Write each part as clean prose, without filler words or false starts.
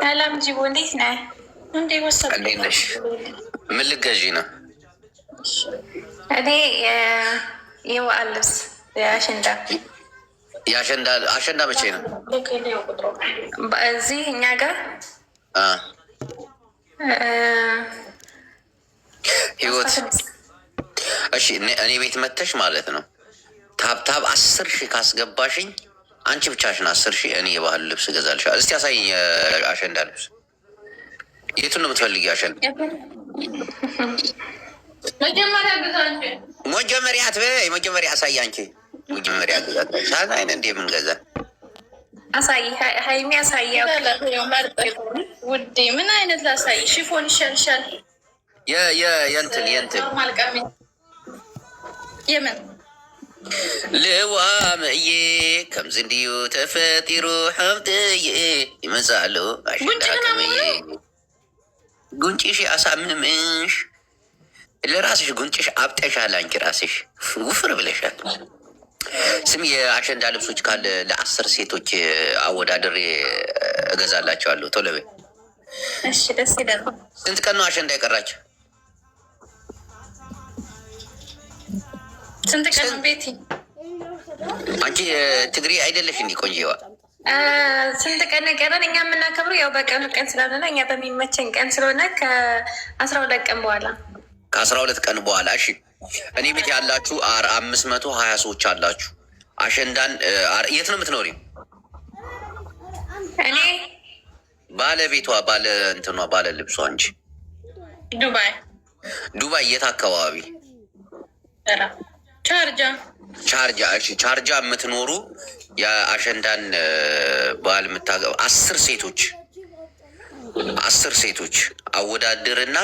ሰላም ጅቦ፣ እንዴት ነህ? እንዴ ወሰድ እንዴት ነሽ? ምን ልትገዢ ነው? እኔ የበዓል ልብስ የአሸንዳ አሸንዳ መቼ ነው? እዚህ እኛ ጋር ህይወት። እሺ እኔ ቤት መተሽ ማለት ነው ታብታብ 10,000 ካስገባሽኝ አንቺ ብቻሽን 10,000 እኔ የባህል ልብስ እገዛልሻለሁ። እስቲ ያሳይኝ አሸንዳ ልብስ። የቱን ነው የምትፈልጊ? አሸንዳ መጀመሪያ አትበይ። መጀመሪያ አሳይ። አንቺ መጀመሪያ ሳይን እንዴ ምን ገዛ አሳይ። ሀይሚ አሳይ። ውዴ ምን አይነት ላሳይ? ሽፎን ይሻልሻል። የእንትን የምን ልዋምዬ ከምዝ እንዲዩ ተፈጢሩ ሓምጥዬ ይመጻሉ አሽዳከመዬ ጉንጭሽ አሳምንምሽ ለራስሽ ጉንጭሽ አብጠሻል። አንቺ ራስሽ ውፍር ብለሻል። ስም የአሸንዳ ልብሶች ካለ ለ10 ሴቶች አወዳድሬ እገዛላቸዋለሁ። ቶሎ በይ። እሺ ደስ ይላል። ስንት ቀን ነው አሸንዳ የቀራቸው? ስንት ቀን ቤቲ? አንቺ ትግሪ አይደለሽ እንዲ ቆንጆዋ? ስንት ቀን ቀረን? እኛ የምናከብረው ያው በቀኑ ቀን ስለሆነ እኛ በሚመቸን ቀን ስለሆነ ከ12 ቀን በኋላ ከ12 ቀን በኋላ። እሺ እኔ ቤት ያላችሁ 520 ሰዎች አላችሁ። አሸንዳን የት ነው የምትኖሪው? እኔ ባለቤቷ ባለ እንትኗ ባለ ልብሷ እንጂ ዱባይ። ዱባይ የት አካባቢ? ቻርጃ። እሺ ቻርጃ የምትኖሩ የአሸንዳን በዓል የምታገባ 10 ሴቶች አወዳድርና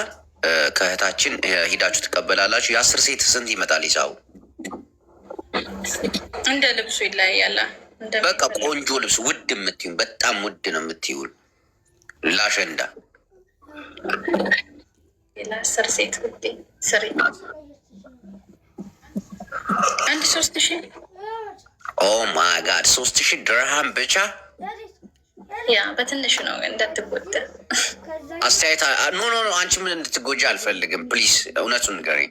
ከእህታችን ሂዳችሁ ትቀበላላችሁ። የ10 ሴት ስንት ይመጣል ሂሳቡ? እንደ ልብሱ ይለያያል። በቃ ቆንጆ ልብስ ውድ የምትይው በጣም ውድ ነው የምትይውን ለአሸንዳ ለ10 ሴት ውዴ ስሪ አንድ 3,000። ኦ ማይ ጋድ 3,000 ድርሃም ብቻ? ያ በትንሹ ነው እንዳትጎዳ። አስተያየት ኖ አንቺ ምን እንድትጎጂ አልፈልግም። ፕሊዝ እውነቱን ንገረኝ።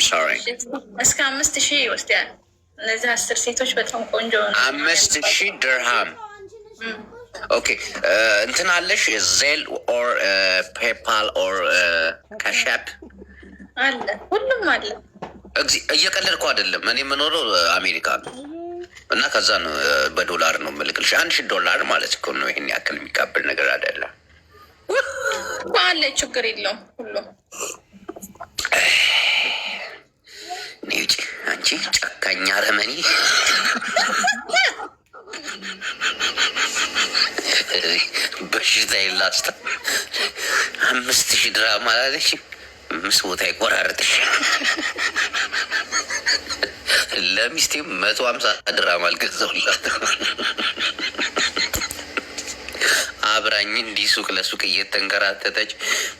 ሶሪ እስከ 5,000 ይወስዳል። እነዚህ 10 ሴቶች በጣም ቆንጆ ነው። 5,000 ድርሃም። ኦኬ እንትን አለሽ ዜል ኦር ፔፓል ኦር ካሻፕ? አለ፣ ሁሉም አለ። እየቀለድኩ አይደለም። እኔ የምኖረው አሜሪካ ነው እና ከዛ ነው በዶላር ነው የምልክልሽ። $1,000 ማለት እኮ ነው። ይሄን ያክል የሚቃበል ነገር አይደለም። አለ፣ ችግር የለውም። ሁሉም እኔ ውጭ አንቺ ጨካኛ አረመኔ በሽታ የላስታ 5,000 ድራም አላለች። 5 ቦታ ይቆራረጥሽ። ለሚስቴም 150 ድራም አልገዛውላት። አብራኝ እንዲህ ሱቅ ለሱቅ እየተንከራተተች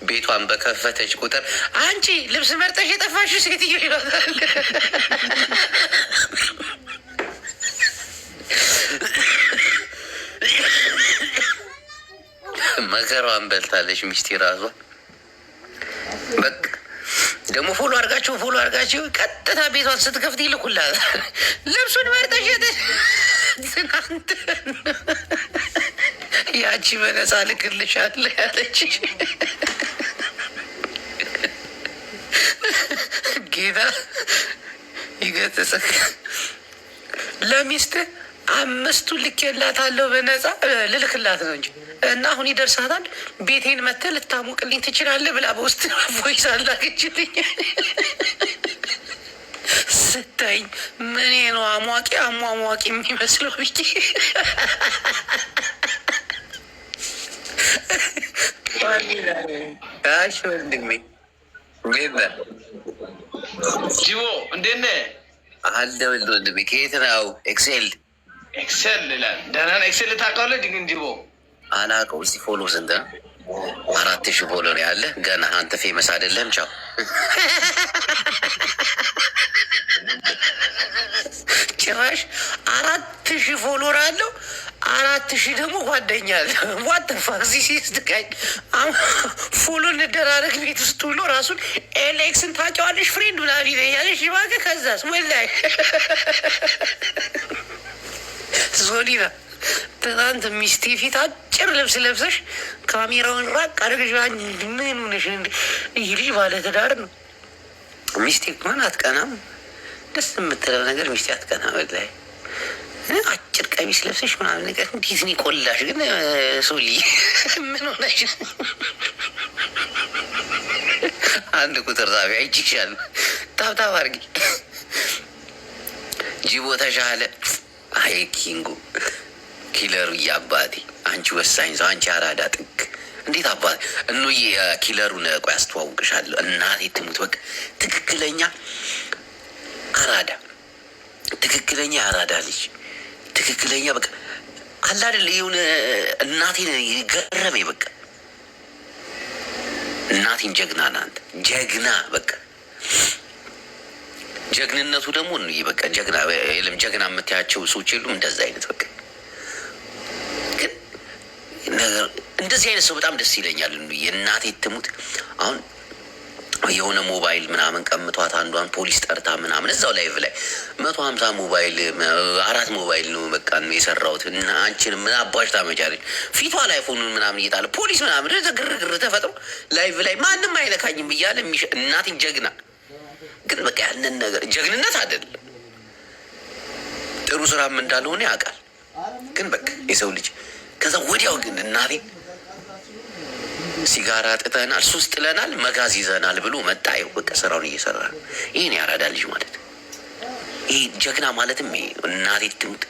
ቤቷን በከፈተች ቁጥር አንቺ ልብስ መርጠሽ የጠፋሽው ሴትዮ ይሏታል። መከሯን በልታለች ሚስቴ ራሷ። በቃ ደግሞ ፎሎ አድርጋችሁ ቀጥታ ቤቷን ስትከፍት ይልኩላል። ልብሱን መርጠሽ ትናንት ያቺ በነፃ ልክልሻለሁ ያለች ጌታ ይገጽጽህ። ለሚስት 5 ልኬላታለሁ በነፃ ልልክላት ነው እንጂ እና አሁን ይደርሳታል። ቤቴን መተህ ልታሞቅልኝ ትችላለህ ብላ በውስጥ ቮይስ አላገችልኝ። ስታይኝ ምን ነው አሟሟቂ የሚመስለው ብዬ ወንድሜ ጂቦ እንዴት ነህ? አለሁልህ ወንድሜ። ከየት ነው? ኤክሴል ይላል። ደህና ነህ? ኤክሴል ታውቃለህ? ግን ጂቦ አላውቀውም። እስኪ ፎሎ ስንት ነው? 4,000 ፎሎ ነው ያለ። ገና አንተ ፌመስ አይደለም። ቻው ጭራሽ 4,000 ፎሎወር አለው። 4,000 ደግሞ ጓደኛ አለ። ዋተፋዚ ሲስድቃኝ ፎሎ እንደራረግ ቤት ውስጥ ውሎ ራሱን ኤሌክስን ታውቂዋለሽ ፍሬንድ ምናምን ይለኛለሽ። እባክህ ከዛስ ወላሂ ዞሊና ትናንት ሚስቴ ፊት አጭር ልብስ ለብሰሽ ካሜራውን ራቅ አድርገሽ ምን ሆነሽ? ይህ ልጅ ባለ ትዳር ነው። ሚስቴ እንኳን አትቀናም። ደስ የምትለው ነገር ሚስቴ አትቀናም። ወላሂ አጭር ቀሚስ ለብሰሽ ምናምን ነገር እንዴት ነው ቆላሽ? ግን ሶሊ ምን ሆነሽ? አንድ ቁጥር ጣቢያ አይችሻል። ታብታብ አድርጊ። ጅቦ ተሻለ። አይ ኪንጉ ኪለሩ አባቴ፣ አንቺ ወሳኝ ሰው፣ አንቺ አራዳ ጥግ። እንዴት አባቴ እኑዬ ኪለሩን ቆይ አስተዋውቅሻለሁ። እናቴ ትሙት በቃ ትክክለኛ አራዳ፣ ትክክለኛ አራዳ ልጅ፣ ትክክለኛ በቃ አለ አይደል? የሆነ እናቴን ገረመኝ። በቃ እናቴን ጀግና ናት፣ ጀግና በቃ ጀግንነቱ ደግሞ እኑዬ በቃ ጀግና የለም። ጀግና የምታያቸው ሰዎች የሉም እንደዛ አይነት በቃ ግን ነገር እንደዚህ አይነት ሰው በጣም ደስ ይለኛል። እኑዬ እናቴ ትሙት አሁን የሆነ ሞባይል ምናምን ቀምቷት አንዷን ፖሊስ ጠርታ ምናምን እዛው ላይቭ ላይ 150 ሞባይል 4 ሞባይል ነው በቃ የሰራሁት እና አንቺን ምን አባሽ ታመጫለች? ፊቷ ላይ ፎኑን ምናምን እየጣለ ፖሊስ ምናምን ግርግር ተፈጥሮ ላይቭ ላይ ማንም አይነካኝም እያለ እናቴን ጀግና ግን በቃ ያንን ነገር ጀግንነት አይደለም። ጥሩ ስራም እንዳልሆነ ያውቃል። ግን በቃ የሰው ልጅ ከዛ ወዲያው ግን እናቴ ሲጋራ ጥተናል፣ ሱስ ጥለናል፣ መጋዝ ይዘናል ብሎ መጣየው በቃ ስራውን እየሰራ ነው። ይህን ያራዳ ልጅ ማለት ይህ ጀግና ማለትም ይሄ እናቴ ትሙት።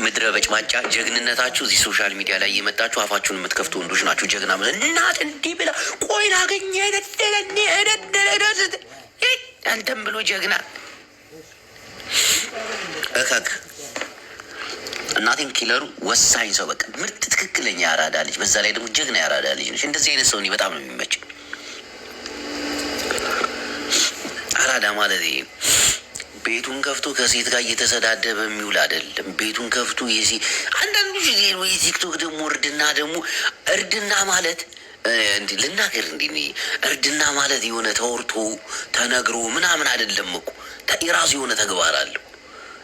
ምድረ በጭማጫ ጀግንነታችሁ እዚህ ሶሻል ሚዲያ ላይ እየመጣችሁ አፋችሁን የምትከፍቱ ወንዶች ናችሁ። ጀግና ማለት እናት እንዲህ ብላ ቆይ ላገኘ አንተም ብሎ ጀግና እከክ እናቴን ኪለሩ ወሳኝ ሰው በቃ ምርጥ ትክክለኛ ያራዳ ልጅ፣ በዛ ላይ ደግሞ ጀግና ያራዳ ልጅ ነች። እንደዚህ አይነት ሰው እኔ በጣም ነው የሚመች። አራዳ ማለት ይሄ ቤቱን ከፍቶ ከሴት ጋር እየተሰዳደበ የሚውል አይደለም። ቤቱን ከፍቶ አንዳንዱ ጊዜ የቲክቶክ ደግሞ እርድና ማለት እንዲ ልናገር እርድና ማለት የሆነ ተወርቶ ተነግሮ ምናምን አይደለም እኮ የራሱ የሆነ ተግባር አለው።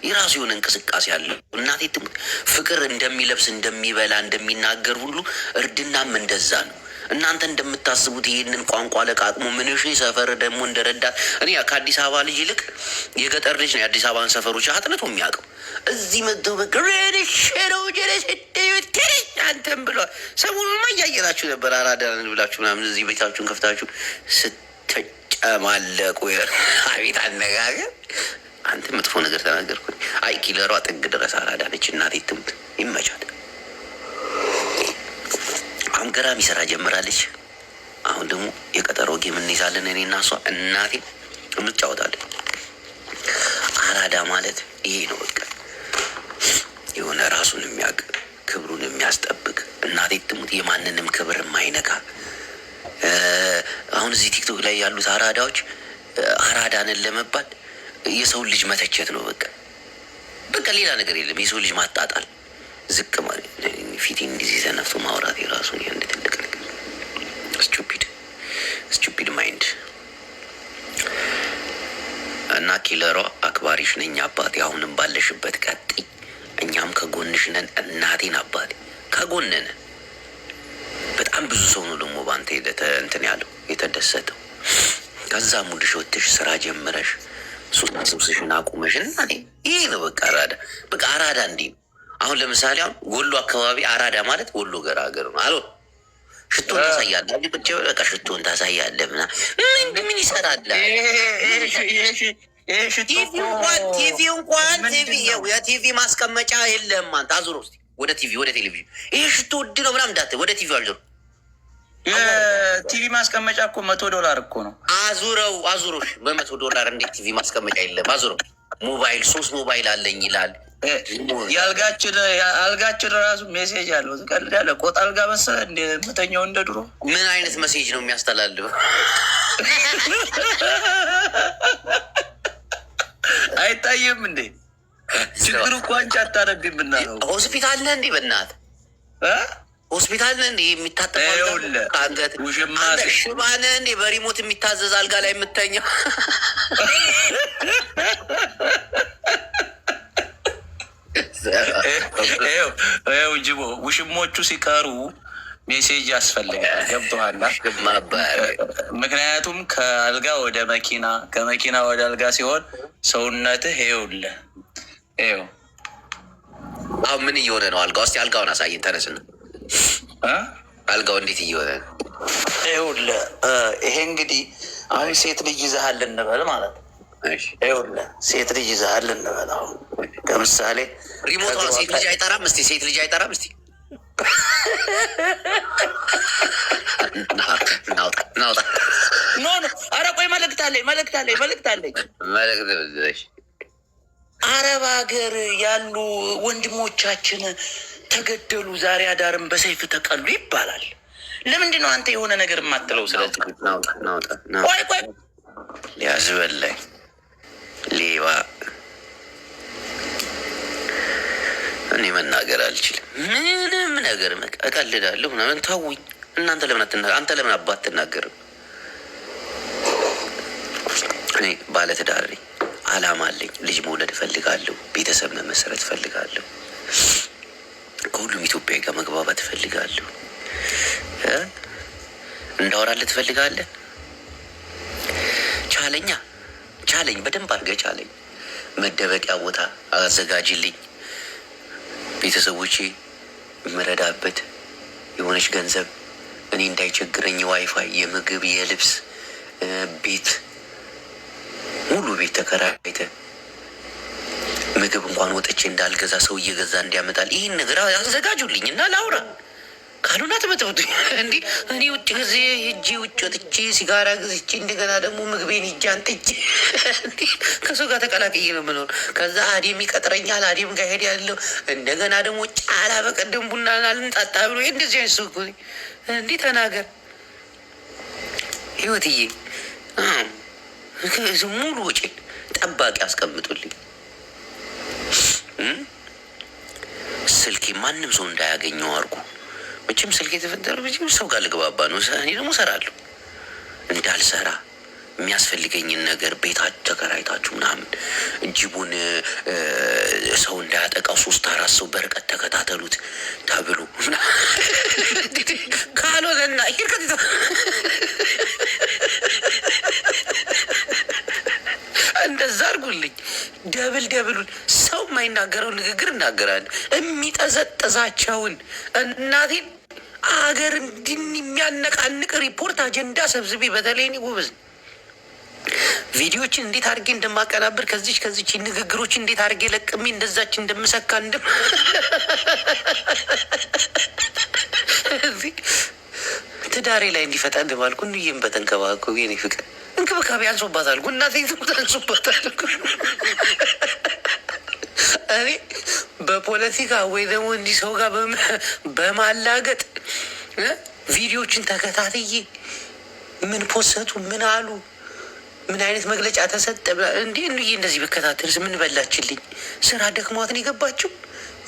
የራሱ የሆነ እንቅስቃሴ አለው። እናቴ ትሙት ፍቅር እንደሚለብስ እንደሚበላ እንደሚናገር ሁሉ እርድናም እንደዛ ነው። እናንተ እንደምታስቡት ይህንን ቋንቋ ለቃቅሞ ምንሽ ሰፈር ደግሞ እንደረዳት እኔ ከአዲስ አበባ ልጅ ይልቅ የገጠር ልጅ ነው የአዲስ አበባን ሰፈሮች አጥንቶ የሚያውቀው። እዚህ መጥቶ በግሬንሽሮ አንተም ብሏል። ሰሞኑንማ እያየናችሁ ነበር። አራዳን ብላችሁ ምናምን እዚህ ቤታችሁን ከፍታችሁ ስትጨማለቁ አቤት አነጋገር። አንተ መጥፎ ነገር ተናገርኩኝ። አይ ኪለሯ ጥግ ድረስ አራዳ ነች። እናቴ ትሙት ይመቻል። አሁን ገራሚ ስራ ጀምራለች። አሁን ደግሞ የቀጠሮ ጌም እንይዛለን እኔ እና እሷ። እናቴ እንጫወታለን። አራዳ ማለት ይሄ ነው በቃ የሆነ ራሱን የሚያውቅ ክብሩን የሚያስጠብቅ እናቴ ትሙት የማንንም ክብር የማይነካ አሁን እዚህ ቲክቶክ ላይ ያሉት አራዳዎች አራዳንን ለመባል የሰውን ልጅ መተቸት ነው በቃ ሌላ ነገር የለም። የሰው ልጅ ማጣጣል ዝቅ ማለት ፊቴ እንዲዚህ ዘነፍቶ ማውራት የራሱን አንድ ትልቅ ነገር ስቱፒድ ማይንድ እና ኪለሯ አክባሪሽ ነኝ አባቴ። አሁንም ባለሽበት ቀጥይ፣ እኛም ከጎንሽ ነን። እናቴን አባቴ ከጎንነ በጣም ብዙ ሰው ነው ደግሞ በአንተ እንትን ያለው የተደሰተው። ከዛ ሙድሽ ወጥሽ ስራ ጀምረሽ ሱስሽን አቁመሽ እናቴ ይሄ ነው በቃ አራዳ። በቃ አራዳ እንዲህ ነው። አሁን ለምሳሌ አሁን ወሎ አካባቢ አራዳ ማለት ወሎ ገራገር ነው። አሎ ሽቶን ታሳያለህ፣ ቁጭ በቃ ሽቶን ታሳያለህ ምናምን ምን ይሰራል? የቲቪ ማስቀመጫ የለም። አንተ አዙሮ እስኪ ወደ ቴሌቪዥን ይሄ ሽቶ ውድ ነው ምናምን እንዳትል፣ ወደ ቲቪ አዙሮ። የቲቪ ማስቀመጫ እኮ $100 እኮ ነው። አዙሮሽ $100 እንዴት ቲቪ ማስቀመጫ የለም? አዙረው። ሞባይል 3 ሞባይል አለኝ ይላል። አልጋችን ራሱ ሜሴጅ አለው። ትቀልዳለህ። ቆጥ አልጋ መሰለህ እንደምተኛው እንደ ድሮ። ምን አይነት መሴጅ ነው የሚያስተላልፈው? አይታየም እንዴ? ችግሩ እኮ አንቺ አታነቢም እና ነው። ሆስፒታል ነህ እንዲህ በእናትህ ሆስፒታል ነህ እንዲህ የሚታጠብ ከአንገት ሽባ ነህ እንዲህ በሪሞት የሚታዘዝ አልጋ ላይ የምተኛው ጅቦ ውሽሞቹ ሲቀሩ ሜሴጅ ያስፈልጋል። ገብቶሃል? ምክንያቱም ከአልጋ ወደ መኪና ከመኪና ወደ አልጋ ሲሆን ሰውነትህ ይኸውልህ ይኸው አሁን ምን እየሆነ ነው? አልጋ ውስጥ አልጋውን አሳየን። ተነስና አልጋው እንዴት እየሆነ ነው? ይኸውልህ ይሄ እንግዲህ አሁን ሴት ልጅ ይዘሃል እንበል ማለት ነው። ይኸውልህ ሴት ልጅ ይዘሃል እንበል። አሁን ለምሳሌ ሪሞቷ ሴት ልጅ አይጠራም? እስኪ ሴት ልጅ አይጠራም? እስኪ ናውጣ። ኖ ኧረ ቆይ መልእክት አለኝ። አረብ ሀገር ያሉ ወንድሞቻችን ተገደሉ፣ ዛሬ አዳርም በሰይፍ ተቀሉ ይባላል። ለምንድን ነው አንተ የሆነ ነገር የማትለው? ስለዚህ ቆይ ሊያዝበላኝ ሌባ እኔ መናገር አልችልም። ምንም ነገር እቀልዳለሁ ምናምን ተውኝ። እናንተ አንተ ለምን አባት አትናገርም? እኔ ባለትዳር ነኝ፣ አላማ አለኝ፣ ልጅ መውለድ እፈልጋለሁ፣ ቤተሰብ መመስረት እፈልጋለሁ፣ ከሁሉም ኢትዮጵያዊ ጋር መግባባት እፈልጋለሁ። እንዳወራልህ ትፈልጋለህ? ቻለኝ፣ በደንብ አድርገህ ቻለኝ። መደበቂያ ቦታ አዘጋጅልኝ፣ ቤተሰቦቼ የምረዳበት የሆነች ገንዘብ እኔ እንዳይቸግረኝ፣ ዋይፋይ፣ የምግብ፣ የልብስ ቤት፣ ሙሉ ቤት ተከራይተ ምግብ እንኳን ወጥቼ እንዳልገዛ ሰው እየገዛ እንዲያመጣል ይህን ነገር አዘጋጁልኝ እና ላውራ። ካልሆነ ትመጥብጡኝ እንዲህ እኔ ውጭ ጊዜ ሂጂ ውጭ ወጥቼ ሲጋራ ገዝቼ እንደገና ደግሞ ምግቤን ሂጂ አንጥቼ ከሰው ጋር ተቀላቅዬ ነው የምኖር። ከዛ አዴም ይቀጥረኛል፣ አዴም ጋር ሄድ ያለው እንደገና ደግሞ ጫላ በቀደም ቡና ልንጣጣ ብሎ እንደዚህ አይነት ሰው እንዲህ ተናገር ህይወትዬ። ሙሉ ውጭ ጠባቂ አስቀምጡልኝ። ስልኬ ማንም ሰው እንዳያገኘው አድርጉ። መቼም ስልክ የተፈጠረ መቼም ሰው ጋር ልግባባ ነው። እኔ ደግሞ እሰራለሁ። እንዳልሰራ የሚያስፈልገኝን ነገር ቤታችሁ ተከራይታችሁ ምናምን ጅቡን ሰው እንዳያጠቃው 3-4 ሰው በርቀት ተከታተሉት ተብሎ ካልሆነና እንደዛ አድርጉልኝ። ደብሉን ሰው የማይናገረው ንግግር እናገራለን። የሚጠዘጥዛቸውን እናቴን አገር እንዲህ የሚያነቃንቅ ሪፖርት አጀንዳ ሰብስቤ በተለይ እኔ ጎበዝ ቪዲዮችን እንዴት አድርጌ እንደማቀናብር ከዚች ንግግሮች እንዴት አድርጌ ለቅሜ እንደዛች እንደምሰካ ትዳሬ ላይ እንዲፈጠን ባልኩ እንዬም በተንከባከቡ የኔ ፍቅር እንክብካቤ አንሶባታል። እናቴ አንሶባታል። እኔ በፖለቲካ ወይ ደግሞ እንዲህ ሰው ጋር በማላገጥ ቪዲዮችን ተከታትዬ ምን ፖሰቱ ምን አሉ ምን አይነት መግለጫ ተሰጠ እንዴ እንዬ እንደዚህ በከታተልስ ምን በላችልኝ? ስራ ደክሟትን የገባችው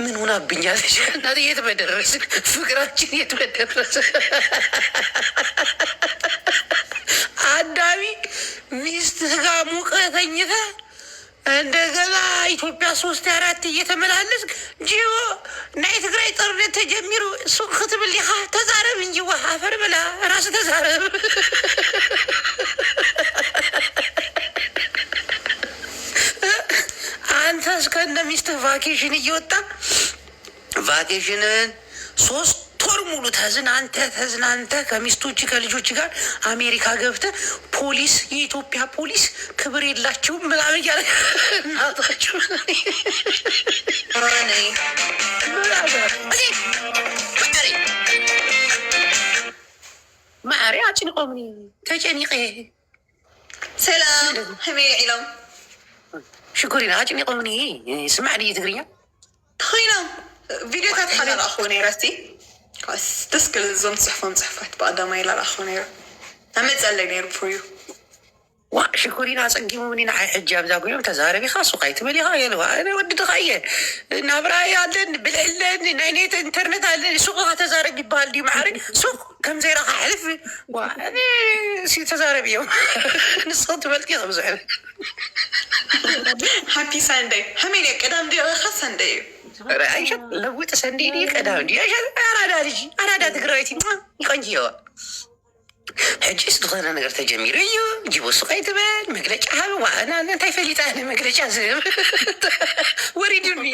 ምን ሆናብኛለች? እናቴ የት በደረስን? ፍቅራችን የት በደረስ? አዳሚ ሚስትህ ጋር ሙቀህ ተኝተህ እንደገና ኢትዮጵያ 3-4 እየተመላለስክ ጂዮ ናይ ትግራይ ጦርነት ተጀሚሩ ሱቅ ክትብል ኢኻ ተዛረብ እንጂ ዋ አፈር ብላ ራስ ተዛረብ። አንተ እስከነ ሚስትህ ቫኬሽን እየወጣ ቫኬሽንን 3 ወር ሙሉ ተዝናንተ ከሚስቶች ከልጆች ጋር አሜሪካ ገብተህ ፖሊስ የኢትዮጵያ ፖሊስ ክብር የላቸውም ምናምን እያለ እናታችሁ ማዕሪ አጭንቆምኒ ተጨኒቀ ሰላም ህሜ ኢሎም ሽኩሪና አጭንቆምኒ ስማዕኒ ትግርኛ ኮይኖም ቪዲዮታት ሓደ ረእኹ ነይረ እስቲ ደስ ክብል እዞም ፅሕፎም ፅሕፋት ብቀዳማይ ላረእኹ ነይረ ኣመፀለይ ነይሩ ፍርዩ ሽኩሪና ፀጊሙ ምኒና ሕጂ ኣብዛ ኮይኖም ተዛረቢኻ ሱቅ ኣይትበሊኻ የልዋ ኣነ ወዲ ድኻየ ናብራይ ኣለን ብልዕለን ናይ ኔት ኢንተርኔት ኣለን ሱቅኻ ተዛረብ ይበሃል ድዩ ማዕሪ ሱቅ ከምዘይረኻ ሕልፍ ተዛረብ እዮም ንስኹም ትበልጥ እየ ብዙሕ ሃፒ ሳንደይ ሃመይ ቀዳም ዲኻ ሳንደይ እዩ ለውጥ ሰንዴ ቀዳም ዲ ኣራዳ ልጅ ኣራዳ ትግራይቲ ይቆንጅየዋ ሕጂ ዝኾነ ነገር ተጀሚሩ እዩ ጅቦ ሱቅ ኣይትበል መግለጫ ሃብ ዋና እንታይ ፈሊጣ መግለጫ ዝህብ ወሪዱኒ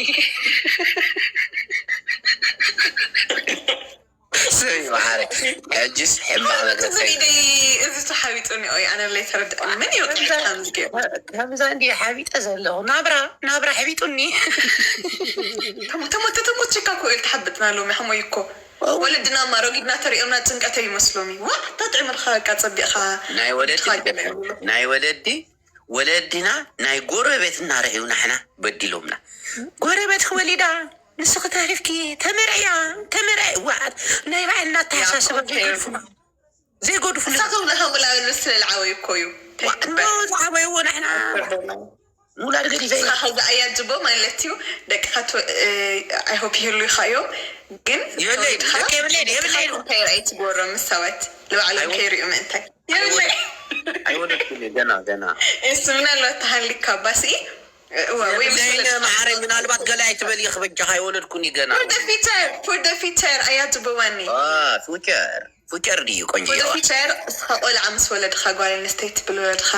ሕጂስ ሕማቅ ነገር እዚ ተሓቢጡኒ ኦይ ኣነ ላይ ተረድአ ምን ከምዛ እንዲ ሓቢጠ ዘለኹ ናብራ ሕቢጡኒ ተሞተተሞችካ ክእል ተሓብጥና ሎሚ ሕሞይ እኮ ወለድና ማሮጊድና ተሪኦምና ጭንቀተ ይመስሎሚ ዋ ታጥዕምልካ ቃ ፀቢቕካ ናይ ወለድና ናይ ጎረቤት እናርአዩ ናሕና በዲሎምና ጎረቤት ክወሊዳ ንስኽ ታሪፍኪ ተመርዕያ ዋዓት ናይ ባዕልና ተሓሳስበ ዘይጎድፉ ንሳቶም ለከሙላበሉ ስለልዓወይ እኮ እዩ ዝዓበይዎ ናሕና ሙላድ ገዲፈ ከዚ ኣያጅቦ ማለት እዩ ደቅካ ኣይሆፕ ይህሉ ይኻዮም ግን እንታይ ትገብሮ ምስ ሰባት ንባዕሎም ከይርኡ ምእንታይ ገና እሱ ምናልባት ተሃሊካ ባሲ ማዕረይ ምናልባት ገላይ ኣይትበል እየ ክበጃካ ይወለድኩኒ ገና ፎር ደ ፊቸር ኣያጅቦዋኒ ፉጨር ድዩ ቆንጆ ፊቸር እስኻ ቆልዓ ምስ ወለድካ ጓል ኣንስተይቲ ብል ወለድካ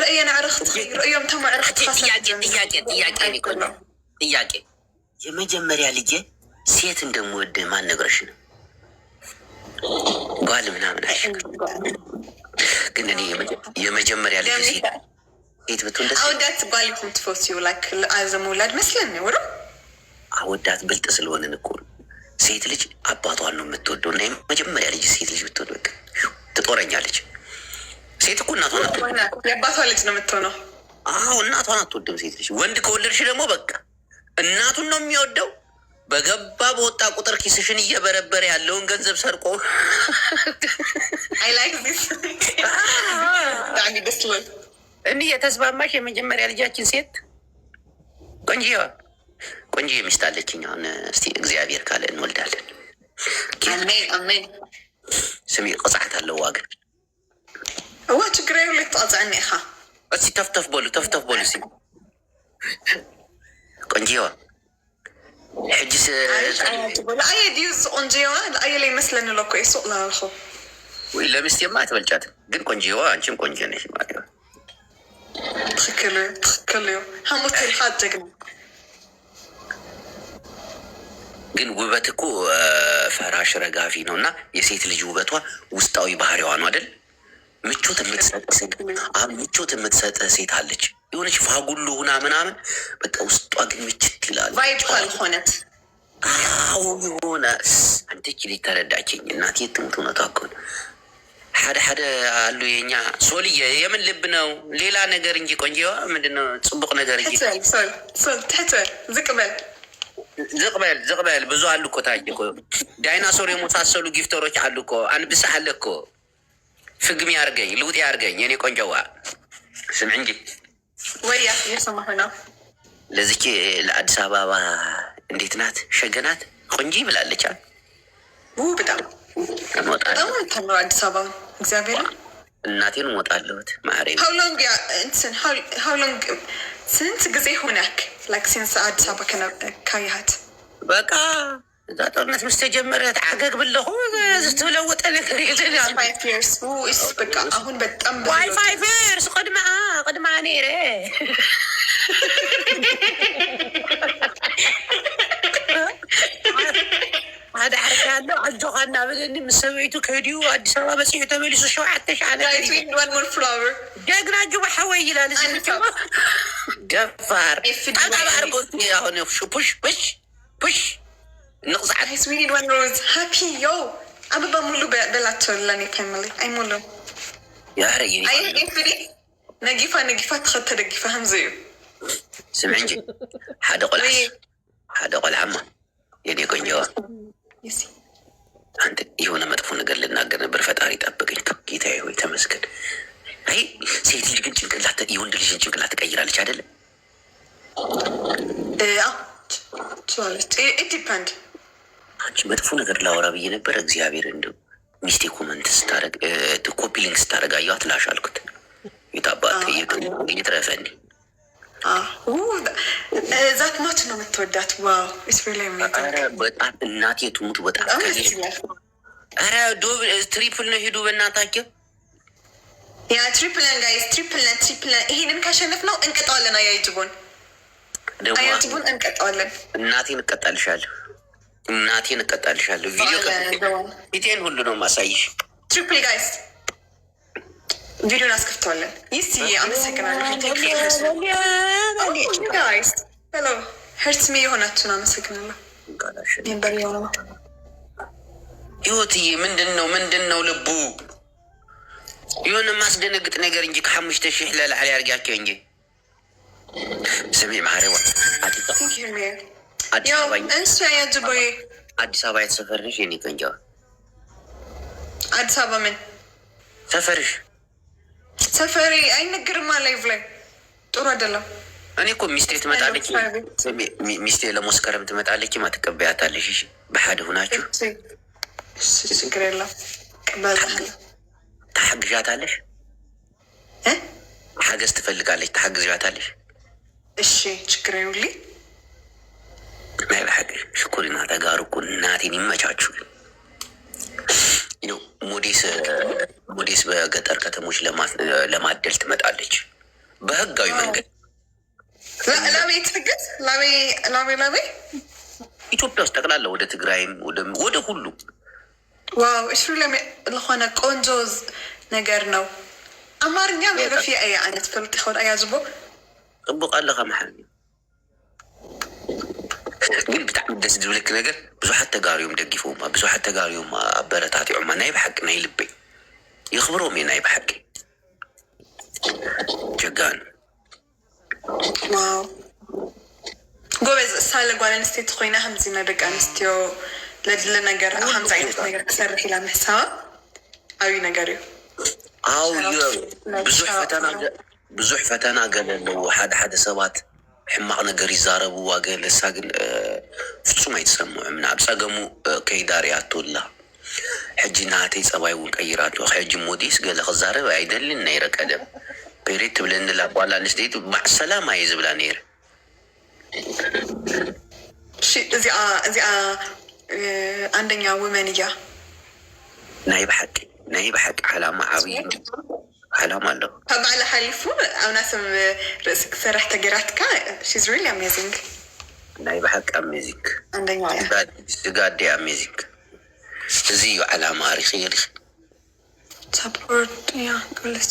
رأينا عرخت رأيهم تم عرخت ጥያቄ የመጀመሪያ ልጄ ሴት እንደምወድ ማን ነገርሽ ነው? ጓል ምናምን አይሽክ ግን እኔ የመጀመሪያ ልጄ ሴት ብትሆን ደስ አወዳት ጓል ትፎሲው ላይክ አዘም ወላድ መስለን ነው ወሮ አወዳት ብልጥ ስለሆነን እኮ ሴት ልጅ አባቷን ነው የምትወደው እና የመጀመሪያ ልጅ ሴት ልጅ ብትወድ በቃ ትጦረኛለች። ሴት እኮ እናቷን አትወድም። የአባቷ ልጅ ነው የምትሆነው። አዎ እናቷን አትወድም ሴት ልጅ። ወንድ ከወለድሽ ደግሞ በቃ እናቱን ነው የሚወደው። በገባ በወጣ ቁጥር ኪስሽን እየበረበረ ያለውን ገንዘብ ሰርቆ አይ ላይክ ዚስ ዳኒ ደስሎን እንዲህ የተስማማሽ የመጀመሪያ ልጃችን ሴት ቆንጆ ሚስት አለችኝ። አሁን እስቲ እግዚአብሔር ካለ እንወልዳለን። አሜን ስሚ ቅጽዓት አለው ዋጋ هو تقرأ ولا تقطعني خا؟ بس تفتف بولو سي. كونجيوا. حجس. لا أي ديوز كونجيوا لا أي اللي مثلنا لو كويس ولا الخو. وإلا مستي ما تبلجات. قل كونجيوا أنتم كونجينيش ما أيوة. تخكليو. هم متلحات جنا. ግን ውበት እኮ ፈራሽ ረጋፊ ነውና የሴት ልጅ ውበቷ ውስጣዊ ባህሪዋ ነው አይደል? ምቾት የምትሰጥ ሴት አለች። የሆነች ፋጉሉ ሁና ምናምን በቃ ውስጧ ግን ምችት ይላል። ቫይብ ካልሆነት አዎ የሆነ አንቺ ሊተረዳችኝ እናቴ ትምቱ ነው ታቆን ሓደ አሉ የኛ ሶልዬ የምን ልብ ነው ሌላ ነገር እንጂ ቆንጆዋ ምንድነው ጽቡቅ ነገር እንጂ ሶል ተተ ዝቅበል ብዙ አሉ እኮ ታየ እኮ ዳይናሶር የመሳሰሉ ጊፍተሮች አሉ እኮ አንብሳ አለ እኮ ፍግም ያርገኝ ልውጥ ያርገኝ የኔ ቆንጆዋ ስም እንጂ ወያ የሰማህ ነው። ለዚች ለአዲስ አበባ እንዴት ናት? ሸገናት ቆንጂ ብላለች። በጣም ተምሮ አዲስ አበባ እግዚአብሔር እናቴን ሞጣለሁት ማሬ how long ስንት ጊዜ ሆነክ like since አዲስ አበባ ካያት በቃ እዛ ጦርነት ምስተጀመረ ተዓገግ ብለኹ ዝተለወጠ ነገር የለን 5 years በቃ አሁን በጣም ዋይፋይ ፌርስ ቅድማ ነይረ ሓደ ሓርካ ኣሎ ዓጆኻና ብለኒ ምስ ሰበይቱ ከዲዩ አዲስ አበባ በፂሑ ተመሊሱ 7 ደግና ጅቡ ሓወይ ይላል ገፋር ጣጣባርጎት አሁን ፑሽ نقصعد. We need one rose. Happy yo. أبغى مولو بلاتور لاني family. أي مولو. يا رجلي. أي إفري. نجيفة تخطى نجيفة همزيو. سمعني. هذا قول عمه. يعني يكون جوا. يسي. أنت يهونا ما تفون قال لنا قلنا برفت أريد أبقى كيتا يهوي تمسكن. አይ ሴት ልጅ ግን ጭንቅላት የወንድ ልጅን ጭንቅላት ትቀይራለች አይደለም? ዲፐንድ። አንቺ መጥፎ ነገር ላወራ ብዬ ነበረ። እግዚአብሔር እንደው ሚስቴ ኮመንት ስታደርግ ኮፒ ሊንክ ስታደርግ አየኋት ላሽ አልኩት። የታባት እየተረፈኒ ዛት ማች ነው የምትወዳት? ዋው በጣም እናቴ ትሙት በጣም ኧረ ትሪፕል ነው ሄዱ በእናታቸው። ያ ትሪፕልን ጋይስ ትሪፕልን ይሄንን ካሸነፍ ነው እንቀጣዋለን። አያጅቦን እንቀጣዋለን። እናቴን እቀጣልሻለሁ። ቪዲዮ ፊቴን ሁሉ ነው ማሳይሽ። ትሪፕል ጋይስ ቪዲዮን አስከፍተዋለን። ይስ አመሰግናለሁ። ሄርትስ ሚ የሆናችሁን አመሰግናለሁ። ህይወትዬ ምንድን ነው ልቡ የሆነ ማስደነግጥ ነገር እንጂ ከ5,000 ለላዕሊ ያርጋቸው እንጂ ስሜ ማህረዋ አዲስ አበባ የተሰፈርሽ የኔ ቆንጆ አዲስ አበባ ምን ሰፈርሽ? ሰፈሪ አይነገርማ። ላይቭ ላይ ጥሩ አይደለም። እኔ እኮ ሚስቴ ትመጣለች፣ ሚስቴ ለመስከረም ትመጣለች። ማትቀበያታለሽ? እሺ በሓደ ሁናችሁ ችግር የለም። ታሐግዣታለሽ? ሓገዝ ትፈልጋለች፣ ታሐግዣታለሽ? እሺ ችግር ይውልኝ። ናይ ብሓቂ ሽኩሪና ተጋርቁ። እናቴን ይመቻችሁ። ሞዴስ በገጠር ከተሞች ለማደል ትመጣለች በህጋዊ መንገድ። ላቤ ትግት ላቤ ኢትዮጵያ ውስጥ ጠቅላላ ወደ ትግራይም ወደ ሁሉ። ዋው እሱ ለሆነ ቆንጆ ነገር ነው። አማርኛ ምሕረፊ አይ አይነት ፈልጥ ይሆን አያዝቦ ጥቡቅ ኣለኻ መሓል ግን ብጣዕሚ ደስ ዝብልክ ነገር ብዙሓት ተጋሪዮም ደጊፎማ፣ ብዙሓት ተጋሪዮም ኣበረታትዖማ። ናይ ብሓቂ ናይ ልበይ ይኽብሮም እየ። ናይ ብሓቂ ጀጋኑ ጎበዝ። እሳለ ጓል ኣንስተይቲ ኮይና ከምዚና ደቂ ኣንስትዮ ለድለ ነገር ከምዚ ዓይነት ነገር ክሰርሕ ኢላ ምሕሳባ ዓብዪ ነገር እዩ። ኣው ብዙሕ ፈተና ገለ ኣለዎ። ሓደ ሰባት ሕማቅ ነገር ይዛረብዋ ገለሳ ግን ፍጹም ኣይትሰምዑም። ናብ ፀገሙ ከይዳርያቶላ ሕጂ ናተይ ፀባይ እውን ቀይራቶ ሕጂ ሞዴስ ገለ ክዛረብ ኣይደልን ነይረ። ቀደም ፔሬት ትብለንላ ጓል ኣንስተይቲ ማዕሰላማ እየ ዝብላ ነይረ። እዚኣ አንደኛ ውመን እያ። ናይ ብሓቂ ዓላማ ዓብዪ ዓላማ ኣለዎ። ካብ ባዕላ ሓሊፉ ኣብ ናሰብ ርእሲ ክሰርሕ ተገራትካ ሺዝ ሪሊ ኣሜዚንግ። ናይ ብሓቂ ኣሜዚንግ አንደኛ ዝጋዴ ኣሜዚንግ። እዚ እዩ ዓላማ ሪኺ ሰፖርት ያ ጎለስ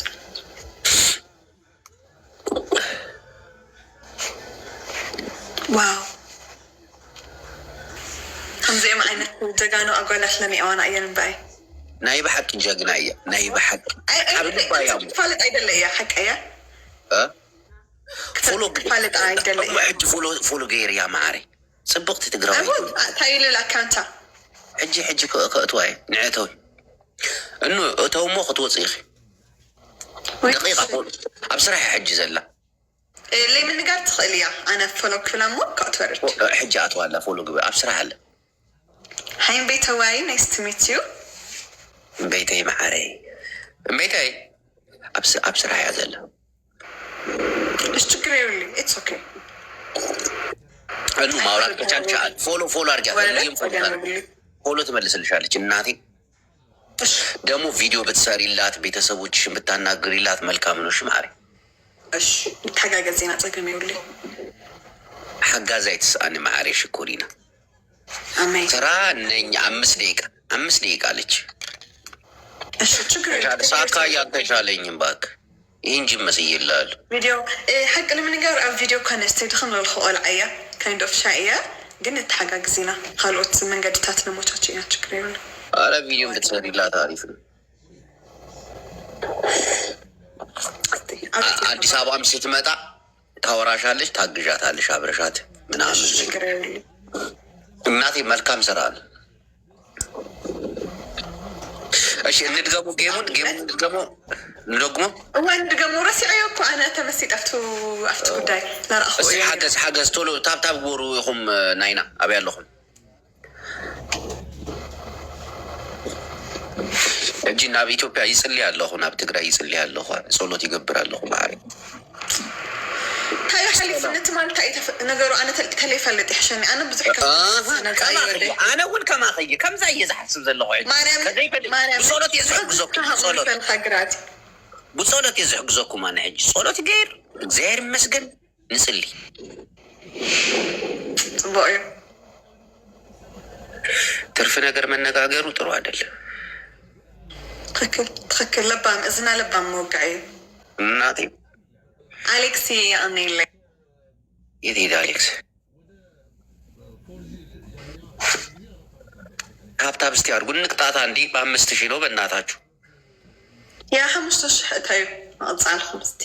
ዋው ከምዚኦም ዓይነት ጀጋኑ ኣጓላት ለሚዕዋና እየን በኣይ ናይ ብሓቂ ጀግና እያ። ናይ ብሓቂ ክፋልጥ ኣይደለ እያ ሓቂ እያ። ፎሎ ገይር እያ ማዕረ ፅብቕቲ ትግራዊ ታይልል ኣካውንታ ሕጂ ክእትዋ እየ ንዕተዊ እኑ እተው ሞ ክትወፅ ኢኺ ደቂቃ ኣብ ስራሕ ሕጂ ዘላ ለይምንጋር ትኽእል እያ። ኣነ ፎሎ ክፍላ ሞ ክእትወርድ ሕጂ ኣትዋላ ፎሎ ግብ ኣብ ስራሕ ኣለ። ሃይም ቤተዋይ ናይስ ቱ ሚት ዩ ቤተይ ማዕረይ ቤተይ ኣብ ስራሕ እያ ዘላ። እሽ ችግር የብሉ ኢትስ ኦኬ። እኑ ማውራት ከቻልቻ ፎሎ አርጊያት ፎሎ ትመልስልሻለች እናቴ። ደግሞ ቪዲዮ ብትሰሪላት ቤተሰቦችሽን ብታናግሪላት መልካም ነው። እሺ ማዕረ እሺ ተጋገዝ ዜና ፀገም ይውል ሓጋዛይ ትስኣኒ ማዕረ ሽኮሪና ስራ ነኝ 5 ደቂቃ አለች። እሺ ችግር ሳካ ያንተሻለኝም ባክ ይህን ጅመስ እይላሉ ቪዲዮ ሓቂ ንምንጋር ኣብ ቪዲዮ ከነስተይ ድኽም ለልክቆል ዓያ ካይንድ ኦፍ ሻእያ ግን እተሓጋግ ዜና ካልኦት መንገድታት ነሞቻች ኢና ችግር ይብሉ። አረ ቪዲዮ ብትሰሪላት አሪፍ ነው። አዲስ አበባም ስትመጣ ታወራሻለች፣ ታግዣታለሽ፣ አብረሻት ምናምን ችግር ይብሉ። እናቴ መልካም ስራ ነው። እሺ እሺ እንድገሙ ጌሙን ندقمو وين دقمو رسي عيوكو أنا تمسيت أفتو قداي لا رأخو بس حاجز تولو تاب قورو يخم ناينا أبي اللهم جينا بإثيوبيا يصلي الله هنا بتقرأ يصلي الله صلوت يقبر الله معي هاي حليف انت ما نقروا انا تلي فلت يحشني انا بزحك انا اول كما خي كم زي زحسب زلو عيد صلوت يزحق زوك صلوت يزحق زوك ما نحج صلوت غير زير مسجن نسلي صبايا ترف ነገር መነጋገሩ ጥሩ አይደለም تخكل لبام اذنا لبام موقعي እናቴ أليكسي أني لك يديد أليكس هابتا بستيار قل نقطعت عندي ب5,000 ነው በእናታችሁ يا 5,000 ታዩ አጻል ኹምስቲ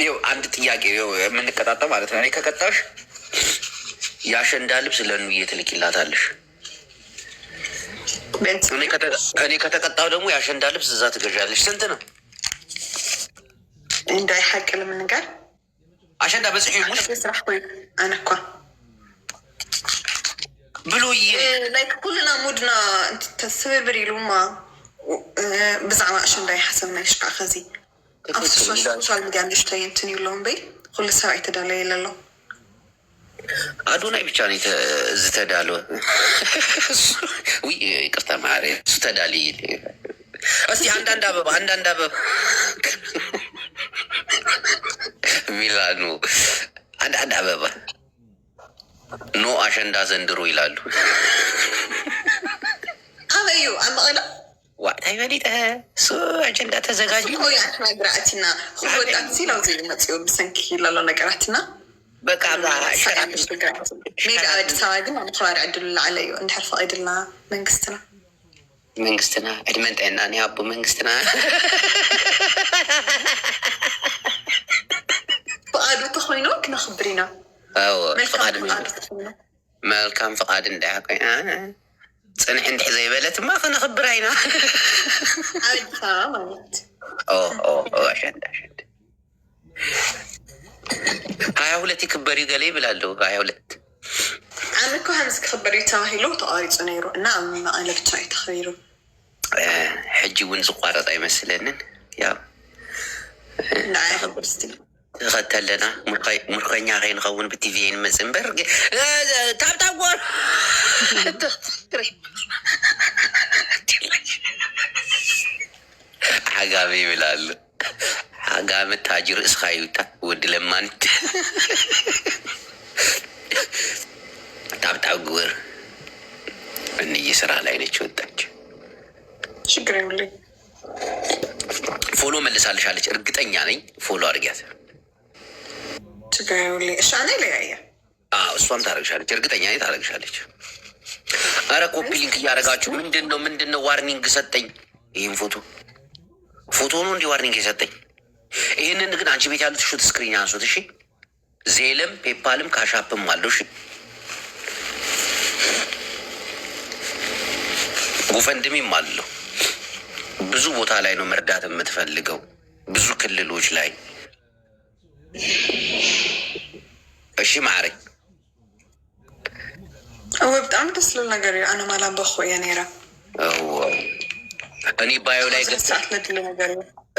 ይው አንድ ጥያቄ ይው የምንቀጣጣው ማለት ነው። እኔ ከቀጣሽ ያሸንዳ ልብስ ለኑ እየተልኪላታለሽ እኔ ከተቀጣው ደግሞ ያሸንዳ ልብስ እዛ ትገዣለሽ። ስንት ነው? እንዳይ ሐቅ ለምን ጋር አሸንዳ በጽሑ ሙሽ ስራህ ቆይ انا እኮ ብሎ ላይክ ኩልና ሙድና እንት ተሰብር ይሉማ بزعما አሸንዳ ይሐሰብና ይሽቃ ከዚ አፍስ ሶሻል ሚዲያ እንደሽታይ እንትን ይሉም በይ ሁሉ ሰው አይተዳለ ይላለው አዶናይ ብቻ ነው ተዳለው ወይ ይቅርታ ማሬ ተዳሊ እስቲ አንዳንድ አበባ ሚላኑ አንዳንድ አበባ ኖ አሸንዳ ዘንድሮ ይላሉ። አበዩ አማላ ዋታይ በሊጠ ሶ አጀንዳ ተዘጋጅ ወይ አትናግራትና ወጣት ሲለው ዘይ መጽዮ ብሰንኪ ይላል ነገራትና በቃ ሜጋ አዲስ አበባ ግን አንኳር አይደል አለዩ እንድሕር ፈቅድልና መንግስትና እድመንጠና እኔ አቦ መንግስትና ፈቃዱ ተኾይኖ ክነኽብሪና ፈቃድ መልካም ፈቃድ እንዳያቆይ ፅንሕ እንድሕ ዘይበለትማ ክነኽብር አይና አዲስ አበባ ማለት አሸንዳ 22 ይክበሪ ገሌ ብላለሁ 22 أنا كو همز كخبري تاهيلو تقاريت نيرو نعم أنا بتاعي تخيرو حجي ونزق قارط أي مسلنن يا نعم خبرستي غدا لنا مرخينا غين غون بالتيفين مزنبر تاب قول عقابي بلال عقام التاجر اسخايوتا ود لمانت ታብታብ ጉር እንይ ስራ ላይ ነች ወጣች ችግር የለም ፎሎ መልሳልሻለች እርግጠኛ ነኝ ፎሎ አድርጊያት ችግር የለም እሺ እኔ ለያየ እሷም ታደርግሻለች እርግጠኛ ነኝ ታደርግሻለች አረ ኮፒ ሊንክ እያደረጋችሁ ምንድነው ዋርኒንግ ሰጠኝ ይሄን ፎቶ ነው እንዲ ዋርኒንግ የሰጠኝ ይሄንን ግን አንቺ ቤት ያሉት ሹት ስክሪን አንሱት እሺ ዜልም ፔፓልም ካሻፕም አለው እሺ ጎፈንድሚም አለው ብዙ ቦታ ላይ ነው መርዳት የምትፈልገው ብዙ ክልሎች ላይ እሺ ማረኝ በጣም ደስ ይላል ነገር አና ማላም በخويا ነራ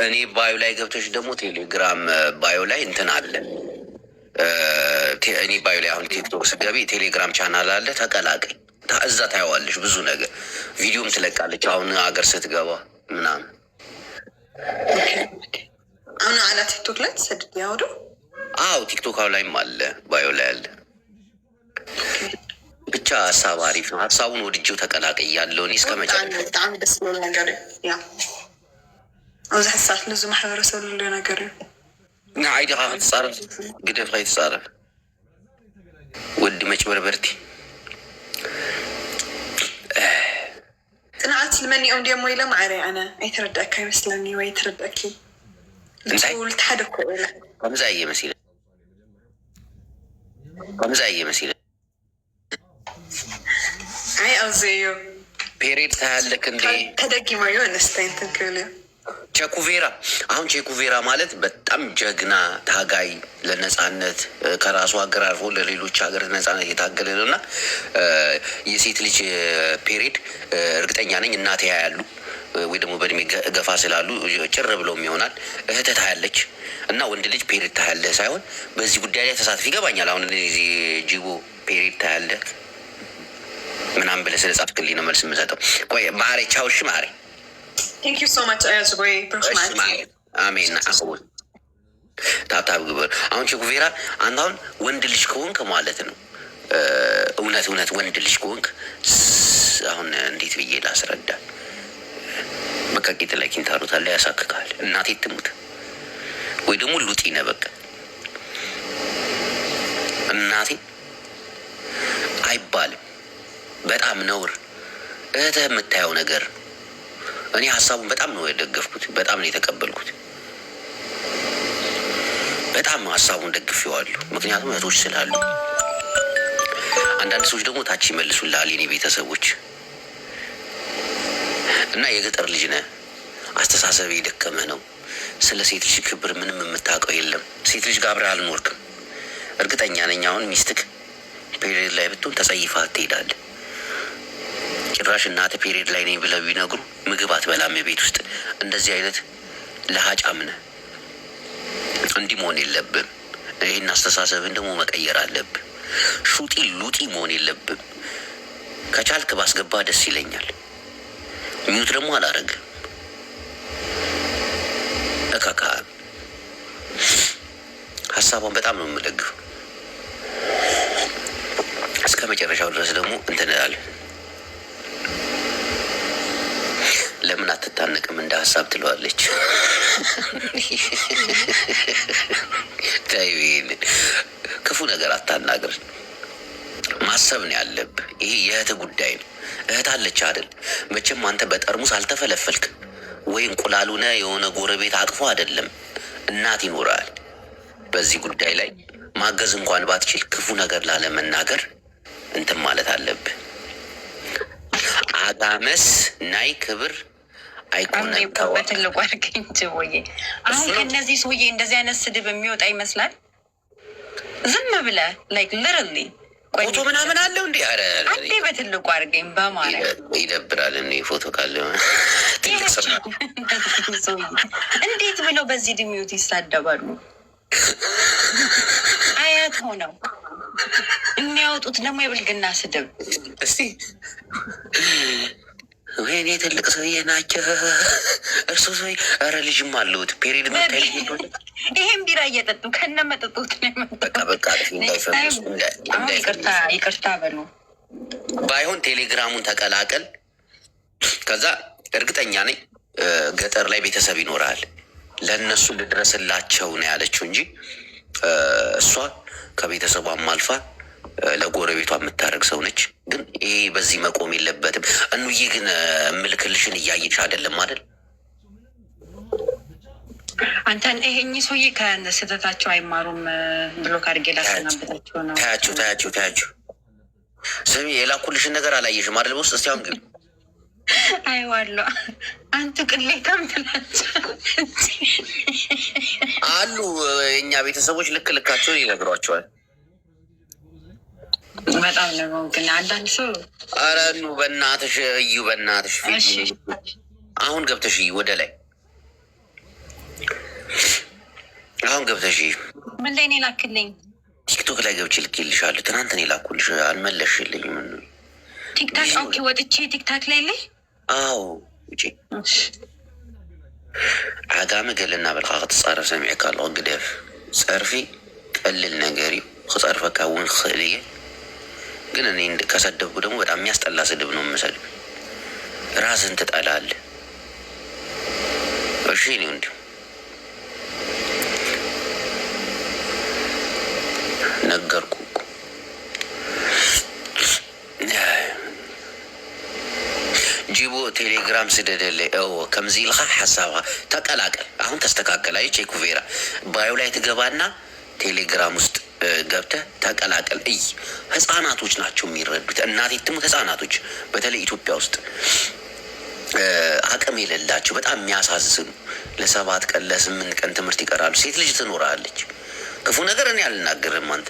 እኔ ባዮ ላይ ገብተሽ ደግሞ ቴሌግራም ባዮ ላይ እንትን አለ እኔ ባዮ ላይ አሁን ቲክቶክ ስገቢ ቴሌግራም ቻናል አለ ተቀላቀኝ እዛ ታየዋለሽ ብዙ ነገር ቪዲዮም ትለቃለች አሁን ሀገር ስትገባ ምናምን አሁን አላ ቲክቶክ ላይ ተሰድድ ያውዱ ቲክቶክ ላይም አለ ባዮ ላይ አለ ብቻ ሀሳብ አሪፍ ነው ሀሳቡን ወድጄው ተቀላቀይ ያለውን እስከመጨረሻ በጣም ደስ የሚል ነገር ያ አውዝ ሐሳት ለዙ ማህበረሰብ له ነገር አይዲ ጻረፍ ግደፍ ላይ ጻረፍ ወድ መጭበርበርቲ ጥናት ለምን يوم ديمو يلا معري انا يتردك يمسلني ويتردكي تقول تحدك ولا كم زي مسيله اي اوزيو ፔሬድ ታያለክ እንዴ? ተደጊማ የሆነስታይን ትንክል ቼኩቬራ አሁን ቼኩቬራ ማለት በጣም ጀግና ታጋይ ለነጻነት ከራሱ ሀገር አልፎ ለሌሎች ሀገር ነጻነት የታገለ ነው እና የሴት ልጅ ፔሬድ እርግጠኛ ነኝ እናቴ ያያሉ ወይ ደግሞ በእድሜ ገፋ ስላሉ ጭር ብለውም ይሆናል እህትህ ታያለች እና ወንድ ልጅ ፔሬድ ታያለህ ሳይሆን በዚህ ጉዳይ ላይ ተሳትፍ ይገባኛል። አሁን እዚህ ጂቦ ፔሬድ ታያለህ ምናምን ብለህ ስለጻፍክልኝ ነው መልስ የምሰጠው። ቆይ ማሬ ቻውሽ ማሬ Thank you so much አያዝጎይ አሜን አሁን ታብታብ ግበር። አሁን ቼኩቬራ አንተ አሁን ወንድ ልጅ ከሆንክ ማለት ነው እውነት ወንድ ልጅ ከሆንክ አሁን እንዴት ብዬ ላስረዳ? በቃ ጌጥ ላይ ኪንታሮት አለ ያሳክካል። እናቴ ትሙት ወይ ደግሞ ሉጢ ነህ በቃ እናቴ አይባልም። በጣም ነውር እህትህ የምታየው ነገር። እኔ ሀሳቡን በጣም ነው የደገፍኩት፣ በጣም ነው የተቀበልኩት። በጣም ሀሳቡን ደግፌዋለሁ፣ ምክንያቱም እህቶች ስላሉ። አንዳንድ ሰዎች ደግሞ ታች ይመልሱልሃል የኔ ቤተሰቦች እና የገጠር ልጅ ነህ፣ አስተሳሰብ የደከመ ነው፣ ስለ ሴት ልጅ ክብር ምንም የምታውቀው የለም፣ ሴት ልጅ ጋር አብረህ አልኖርክም። እርግጠኛ ነኝ አሁን ሚስትክ ፔሬድ ላይ ብትሆን ተጸይፋት ትሄዳለህ። ጭራሽ እናትህ ፔሬድ ላይ ነኝ ብለው ቢነግሩ ምግብ አትበላም ቤት ውስጥ። እንደዚህ አይነት ለሀጫም ነህ። እንዲህ መሆን የለብም። ይህን አስተሳሰብን ደግሞ መቀየር አለብህ። ሹጢ ሉጢ መሆን የለብም። ከቻልክ ባስገባ ደስ ይለኛል። ሚዩት ደግሞ አላረግም። እካካ ሀሳቧን በጣም ነው የምደግፈው። እስከ መጨረሻው ድረስ ደግሞ እንትን እላለሁ። ለምን አትታነቅም እንደ ሀሳብ ትለዋለች። ታይቤን ክፉ ነገር አታናግር። ማሰብ ነው ያለብህ። ይሄ የእህትህ ጉዳይ ነው። እህት አለች አይደል? መቼም አንተ በጠርሙስ አልተፈለፈልክ ወይ እንቁላሉ ነህ የሆነ ጎረቤት አቅፎ አይደለም። እናት ይኖራል። በዚህ ጉዳይ ላይ ማገዝ እንኳን ባትችል ክፉ ነገር ላለመናገር እንትን ማለት አለብህ። አጋመስ ናይ ክብር አይቆነም። በትልቁ አድርገኝ ጅቦዬ። አሁን ከእነዚህ ሰውዬ እንደዚህ አይነት ስድብ የሚወጣ ይመስላል? ዝም ብለህ ላይክ ሊትራሊ ፎቶ ምናምን አለው እንዲ ኧረ አንዴ በትልቁ አድርገኝ በማለት ይደብራል። እኔ ፎቶ ካለው እንዴት ብለው በዚህ ድሚዩት ይሳደባሉ? አያት ሆነው የሚያወጡት ደግሞ የብልግና ስድብ። እስቲ ወይኔ ትልቅ ሰውዬ ናቸው እርሱ ሰውዬ። ኧረ ልጅም አለሁት ፔሬድ መካሄድ ይሄም ቢራ እየጠጡ ከነ መጠጡት ነው የመጣው። በቃ ይቅርታ በሉ። ባይሆን ቴሌግራሙን ተቀላቀል። ከዛ እርግጠኛ ነኝ ገጠር ላይ ቤተሰብ ይኖራል። ለእነሱ ልድረስላቸው ነው ያለችው እንጂ እሷ ከቤተሰቧም አልፋ ለጎረቤቷ የምታደርግ ሰው ነች። ግን ይሄ በዚህ መቆም የለበትም። እኑዬ ግን ምልክልሽን እያየች አይደለም አይደል? አንተን ይሄኝ ሰውዬ ከስህተታቸው አይማሩም ብሎ ካድርጌ ላሰናበታቸው ነው። ታያቸው ስሚ፣ የላኩልሽን ነገር አላየሽም አይደል? በውስጥ እስቲ አሁን ግን አይዋለሁ አንቱ ቅሌታም ትላቸው አሉ። የእኛ ቤተሰቦች ልክ ልካቸውን ይነግሯቸዋል። በጣም ነው ግን አንዳንድ ሰው ኧረ ኑ በእናትሽ እዩ፣ በእናትሽ አሁን ገብተሽ ወደ ላይ አሁን ገብተሽ ምን ላይ ነው ላክልኝ? ቲክቶክ ላይ ገብቼ ልኬልሻለሁ። ትናንት እኔ ላኩልሽ አልመለስሽልኝም። ቲክታክ ኦኬ፣ ወጥቼ ቲክታክ ላይ አዎ ውጪ ዓጋመ ገለና በልካ ክትፃረፍ ሰሚዕካ ኣለኹ ግደፍ ፀርፊ ቀልል ነገር እዩ ክፀርፈካ እውን ክኽእል እየ። ግን እኔ ከሰደብኩ ደግሞ በጣም የሚያስጠላ ስድብ ነው የምሰድብ። ራስን ትጠላለህ። እሺ እኔ እንዲሁ ነገርኩ እኮ ጂቦ ቴሌግራም ስደደለይ ከምዚ ኢልካ ሓሳብካ ተቀላቀል። አሁን ተስተካከል። አይ ቼኩቬራ ባዮ ላይ ትገባና ቴሌግራም ውስጥ ገብተህ ተቀላቀል። ህፃናቶች ናቸው የሚረዱት። እናቴ ትሙት ህፃናቶች፣ በተለይ ኢትዮጵያ ውስጥ አቅም የሌላቸው በጣም የሚያሳዝኑ ለ7 ቀን ለ8 ቀን ትምህርት ይቀራሉ። ሴት ልጅ ትኖራለች። ክፉ ነገር እኔ አልናገርም። አንተ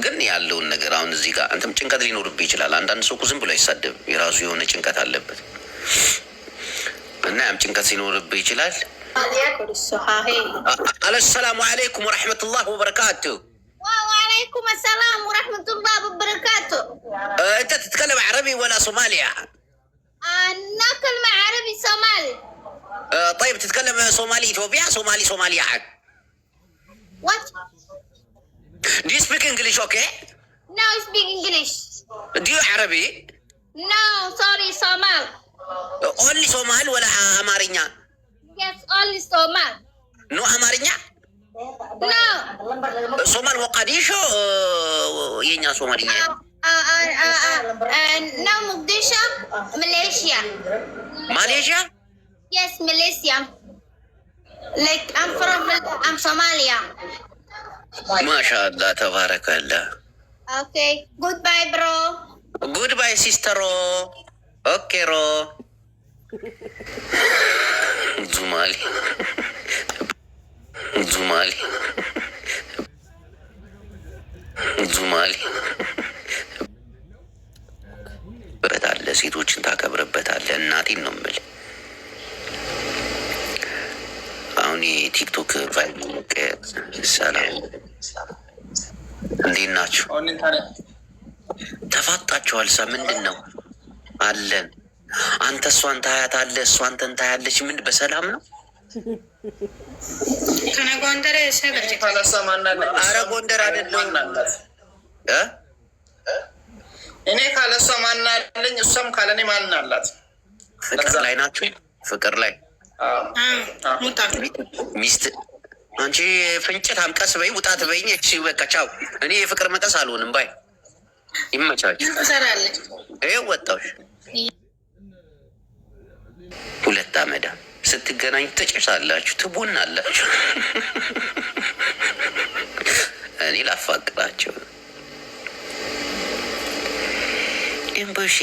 ግን ያለውን ነገር አሁን እዚህ ጋር አንተም ጭንቀት ሊኖርብህ ይችላል። አንዳንድ ሰው እኮ ዝም ብሎ አይሳደብ፣ የራሱ የሆነ ጭንቀት አለበት እና ያም ጭንቀት ሲኖርብህ ይችላል። አሰላሙ አለይኩም ወረሕመቱላህ ወበረካቱ። وعليكم السلام ورحمة الله وبركاته. انت تتكلم عربي ولا صومالي؟ نتكلم عربي صومالي. طيب تتكلم صومالي اثيوبيا صومالي عاد؟ What? Do you speak English okay? No, I speak English. Do you عربي? No, sorry, Somal. Only Somal ولا أمارينيا؟ Yes, only Somal. No أمارينيا؟ No. Somal وقديشو ينيا Somalia. No, Mogadishu, Malaysia. Malaysia? Yes, Malaysia. Like I'm Somalia. ما شاء الله تبارك الله. Okay, goodbye, bro. Goodbye, sister. Okay, ro. Zumali. በታለ ሴቶችን ታከብርበታለህ። እናቴን ነው የምልህ። አሁን የቲክቶክ ቫይብ ሰላም፣ እንዴት ናችሁ? ተፋጣችኋል? ሳ ምንድን ነው አለን? አንተ እሷን ታያታለህ፣ እሷ አንተን ታያለች። ምን በሰላም ነው? አረ ጎንደር አይደለም። እኔ ካለ እሷ ማን አለኝ? እሷም ካለ እኔ ማን አላት? ፍቅር ላይ ናችሁ? ፍቅር ላይ ሚስት አንቺ ፍንጭት አምቀስ በይ ውጣት በይኝ። እሺ በቃ ቻው። እኔ የፍቅር መቀስ አልሆንም ባይ። ይመቻችሁ። ይኸው ወጣሁሽ። 2 አመዳ ስትገናኙ ትጨሳላችሁ፣ ትቡናላችሁ። እኔ ላፋቅራቸው ድንቡሽ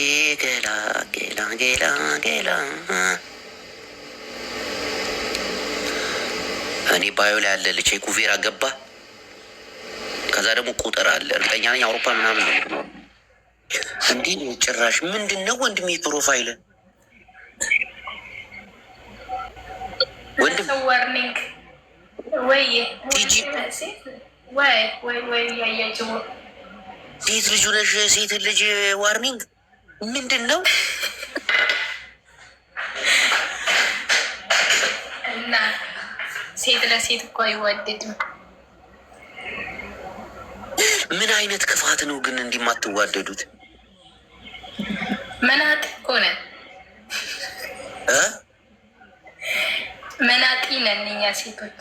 ገላ ገላ ገላ ገላ። እኔ ባዮ ላይ ያለ ልቼ ኩቬራ ገባ። ከዛ ደግሞ ቁጥር አለ። እርግጠኛ ነኝ አውሮፓ ምናምን ነው። እንዲህ ጭራሽ ምንድን ነው ወንድሜ ፕሮፋይል ወንድም ዋርኒንግ ወይ ቲጂ ወይ ያያጅው ሴት ልጅ ነሽ። ሴት ልጅ ዋርኒንግ ምንድን ነው? እና ሴት ለሴት እኮ አይዋደድም። ምን አይነት ክፋት ነው ግን እንዲህ የማትዋደዱት? መናጢ እኮ ነን፣ መናጢ ነን እኛ ሴቶች።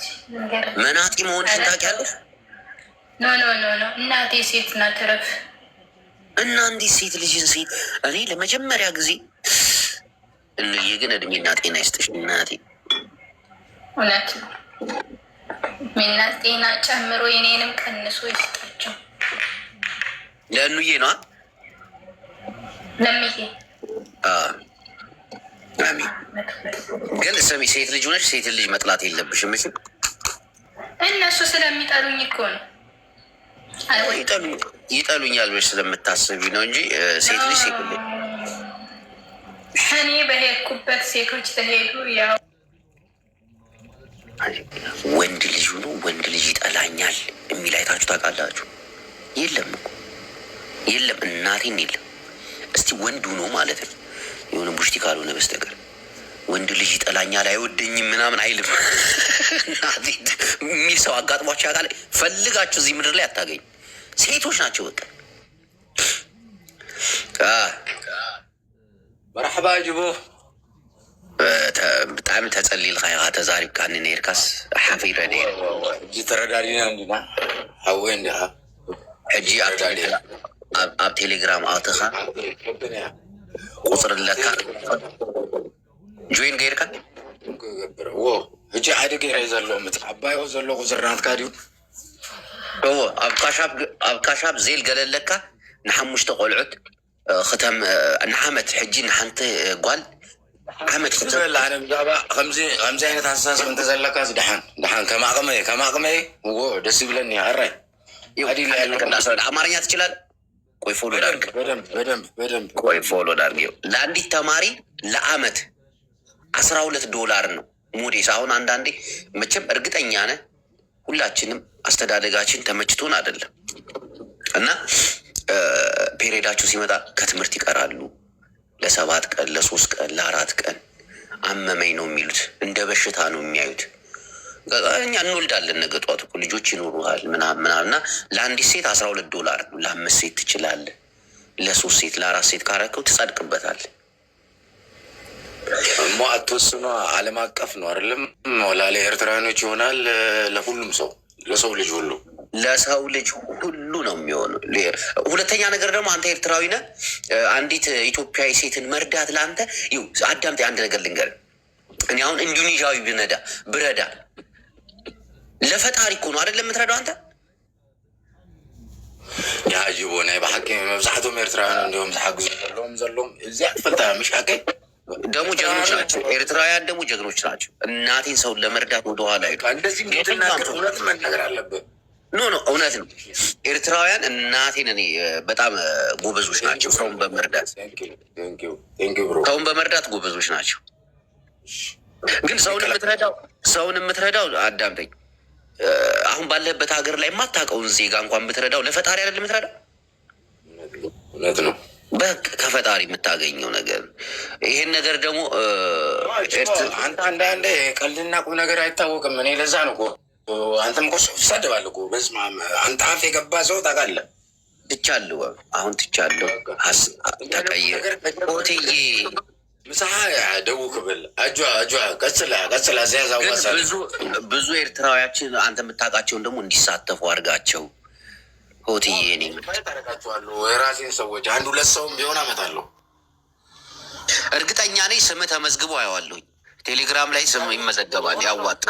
መናጢ መሆንሽን ታውቂያለሽ? ኖ እናቴ ሴት ናት። እረፍ እና እንዲህ ሴት ልጅን ሴት እኔ ለመጀመሪያ ጊዜ እንዬ ግን እድሜና ጤና ይስጥሽ እናቴ። እውነት ነው። እድሜና ጤና ጨምሮ የኔንም ቀንሶ ይስጣቸው። ለእኑዬ ነዋ። ለምዬ አሚን። ግን ስሚ፣ ሴት ልጅ ሆነሽ ሴት ልጅ መጥላት የለብሽም። እሺ እነሱ ስለሚጠሉኝ እኮ ነው። ይጠሉኛል ብለሽ ስለምታስቢ ነው እንጂ ሴት ልጅ ሴት ልጅ እኔ በሄድኩበት ሴቶች ተሄዱ። ያው ወንድ ልጅ ሆኖ ወንድ ልጅ ይጠላኛል የሚል አይታችሁ ታውቃላችሁ? የለም እኮ የለም፣ እናቴን የለም። እስቲ ወንድ ሆኖ ማለት ነው የሆነ ቡሽቲ ካልሆነ በስተቀር ወንድ ልጅ ይጠላኛል አይወደኝም ምናምን አይልም። እናቴ የሚል ሰው አጋጥሟቸው ያውቃል? ፈልጋችሁ እዚህ ምድር ላይ አታገኝ። ሴቶች ናቸው በቃ። መርሐባ ጅቦ ብጣዕሚ ተጸሊልካ ኢኻ ተዛሪብካ ንነርካስ ሓፊረ ነይረ እጂ ተረዳዲና እንዲና ሃወይ እንዲኻ ሕጂ ኣብ ቴሌግራም ኣውትኻ ቁፅር ለካ ጆይን ገይርካ ሕጂ ሓደ ገይረ ዘሎ ምፅ ዓባይኦ ዘሎ ቁፅርናትካ ድዩ ኣብ ካሻብ ዜል ገለለካ ንሓሙሽተ ቆልዑት ختم نعمت حجي نحنت قال عمت ختم العالم جابا خمسة عينة حساس انت زلك دحان كما قمي دس بلني عري هذه اللي أماريات تشلال كوي فولو دارك بدم كوي فولو دارك لاندي تماري لعمت $12 ነው ሙዲስ አሁን አንዳንዴ መቼም እርግጠኛ ነህ ሁላችንም አስተዳደጋችን ተመችቶን አይደለም እና ፔሬዳቸው ሲመጣ ከትምህርት ይቀራሉ ለ7 ቀን ለ3 ቀን ለ4 ቀን አመመኝ ነው የሚሉት እንደ በሽታ ነው የሚያዩት እኛ እንወልዳለን ነገ ጧት እኮ ልጆች ይኖሩሃል ምናምን እና ለአንዲት ሴት $12 ነው ለ5 ሴት ትችላለህ ለ3 ሴት ለ4 ሴት ካረከው ትጸድቅበታለህ ሞአቶስማ ዓለም አቀፍ ነው አይደለም ወላለ ኤርትራኖች ይሆናል ለሁሉም ሰው ለሰው ልጅ ሁሉ ለሰው ልጅ ሁሉ ነው የሚሆነው ሁለተኛ ነገር ደግሞ አንተ ኤርትራዊ ነህ አንዲት ኢትዮጵያዊ ሴትን መርዳት ለአንተ አዳምጥ አንድ ነገር ልንገር እኔ አሁን ኢንዶኔዥያዊ ብረዳ ለፈጣሪ እኮ ነው አይደለም የምትረዳው አንተ ያጅቦ ናይ በሐቂ መብዛሕቶም ኤርትራውያን እንዲሁም ተሓግዙ ዘለዎም እዚያ ፈልታ ምሽ ሐቂ ደግሞ ጀግኖች ናቸው ኤርትራውያን ደግሞ ጀግኖች ናቸው እናቴን ሰውን ለመርዳት ወደኋላ አይዱ እንደዚህ ምትናገር እውነት መናገር አለብህ ኖ እውነት ነው ኤርትራውያን እናቴን እኔ በጣም ጎበዞች ናቸው ሰውን በመርዳት ጎበዞች ናቸው ግን ሰውን የምትረዳው አዳምጠኝ አሁን ባለህበት ሀገር ላይ የማታውቀውን ዜጋ እንኳን ብትረዳው ለፈጣሪ አይደለም የምትረዳው እውነት ነው በቃ ከፈጣሪ የምታገኘው ነገር ይሄን ነገር ደግሞ አንተ አንዳንዴ ቀልድና ቁም ነገር አይታወቅም እኔ ለዛ ነው አንተም እኮ ትሳደባለህ እኮ በስመ አብ አንተ አፍ የገባ ሰው ታውቃለህ ትቻለሁ አሁን ትቻለሁ ተቀይር ሆቴዬ ምሳሀ ደው ክብል አጇ ቀጽላ ዚያዛው ብዙ ኤርትራውያችን አንተ የምታውቃቸውን ደግሞ እንዲሳተፉ አድርጋቸው ሆቴዬ እኔ ታረጋቸዋለሁ የራሴን ሰዎች 1-2 ሰውም ቢሆን አመጣለሁ እርግጠኛ ነኝ ስምህ ተመዝግቦ አየዋለሁኝ ቴሌግራም ላይ ስም ይመዘገባል ያዋጥ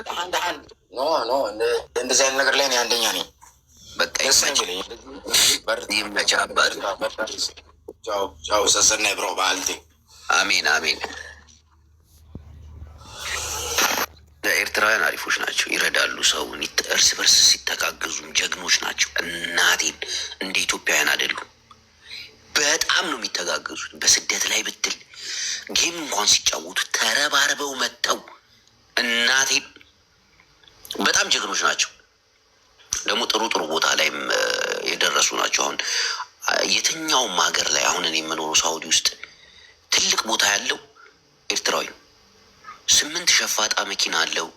ኖ እንደዚህ አይነት ነገር ላይ እኔ አንደኛ ነኝ በቃ ይመቻባል ቻው ሰሰና ብሮ ባልቴ አሜን ኤርትራውያን አሪፎች ናቸው ይረዳሉ ሰውን እርስ በርስ ሲተጋገዙም ጀግኖች ናቸው እናቴን እንደ ኢትዮጵያውያን አይደሉም በጣም ነው የሚተጋገዙት በስደት ላይ ብትል ጌም እንኳን ሲጫወቱ ተረባርበው መጥተው እናቴን በጣም ጀግኖች ናቸው ደግሞ ጥሩ ቦታ ላይም የደረሱ ናቸው አሁን የትኛውም ሀገር ላይ አሁን እኔ የምኖረው ሳውዲ ውስጥ ትልቅ ቦታ ያለው ኤርትራዊ 8 ሸፋጣ መኪና አለው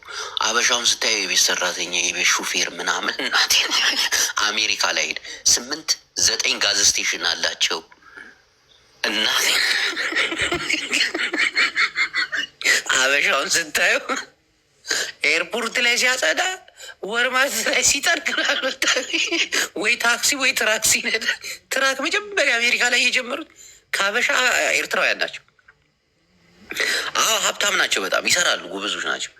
አበሻውን ስታየው የቤት ሰራተኛ የቤት ሹፌር ምናምን እናቴ አሜሪካ ላይ ሄድ 8-9 ጋዝ ስቴሽን አላቸው እናቴ አበሻውን ስታየው ኤርፖርት ላይ ሲያጸዳ ወርማት ላይ ሲጠርቅላል ወይ ታክሲ ወይ ትራክሲ ትራክ መጀመሪያ አሜሪካ ላይ የጀመሩት ከአበሻ ኤርትራውያን ናቸው ሀብታም ናቸው በጣም ይሰራሉ ጎበዞች ናቸው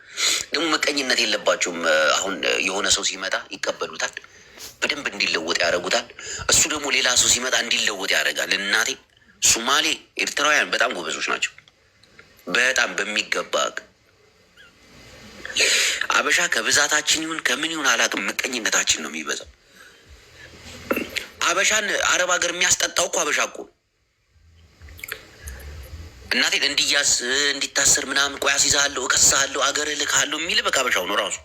ደግሞ መቀኝነት የለባቸውም አሁን የሆነ ሰው ሲመጣ ይቀበሉታል በደንብ እንዲለወጥ ያደርጉታል እሱ ደግሞ ሌላ ሰው ሲመጣ እንዲለወጥ ያደርጋል እናቴ ሶማሌ ኤርትራውያን በጣም ጎበዞች ናቸው በጣም በሚገባ አበሻ ከብዛታችን ይሁን ከምን ይሁን አላውቅም መቀኝነታችን ነው የሚበዛው አበሻን አረብ ሀገር የሚያስጠጣው እኮ አበሻ እኮ እናቴን እንዲያዝ እንዲታሰር ምናምን ቆይ አስይዝሃለሁ እከስሃለሁ አገር እልክሃለሁ የሚል በቃ አበሻው ነው ራሱ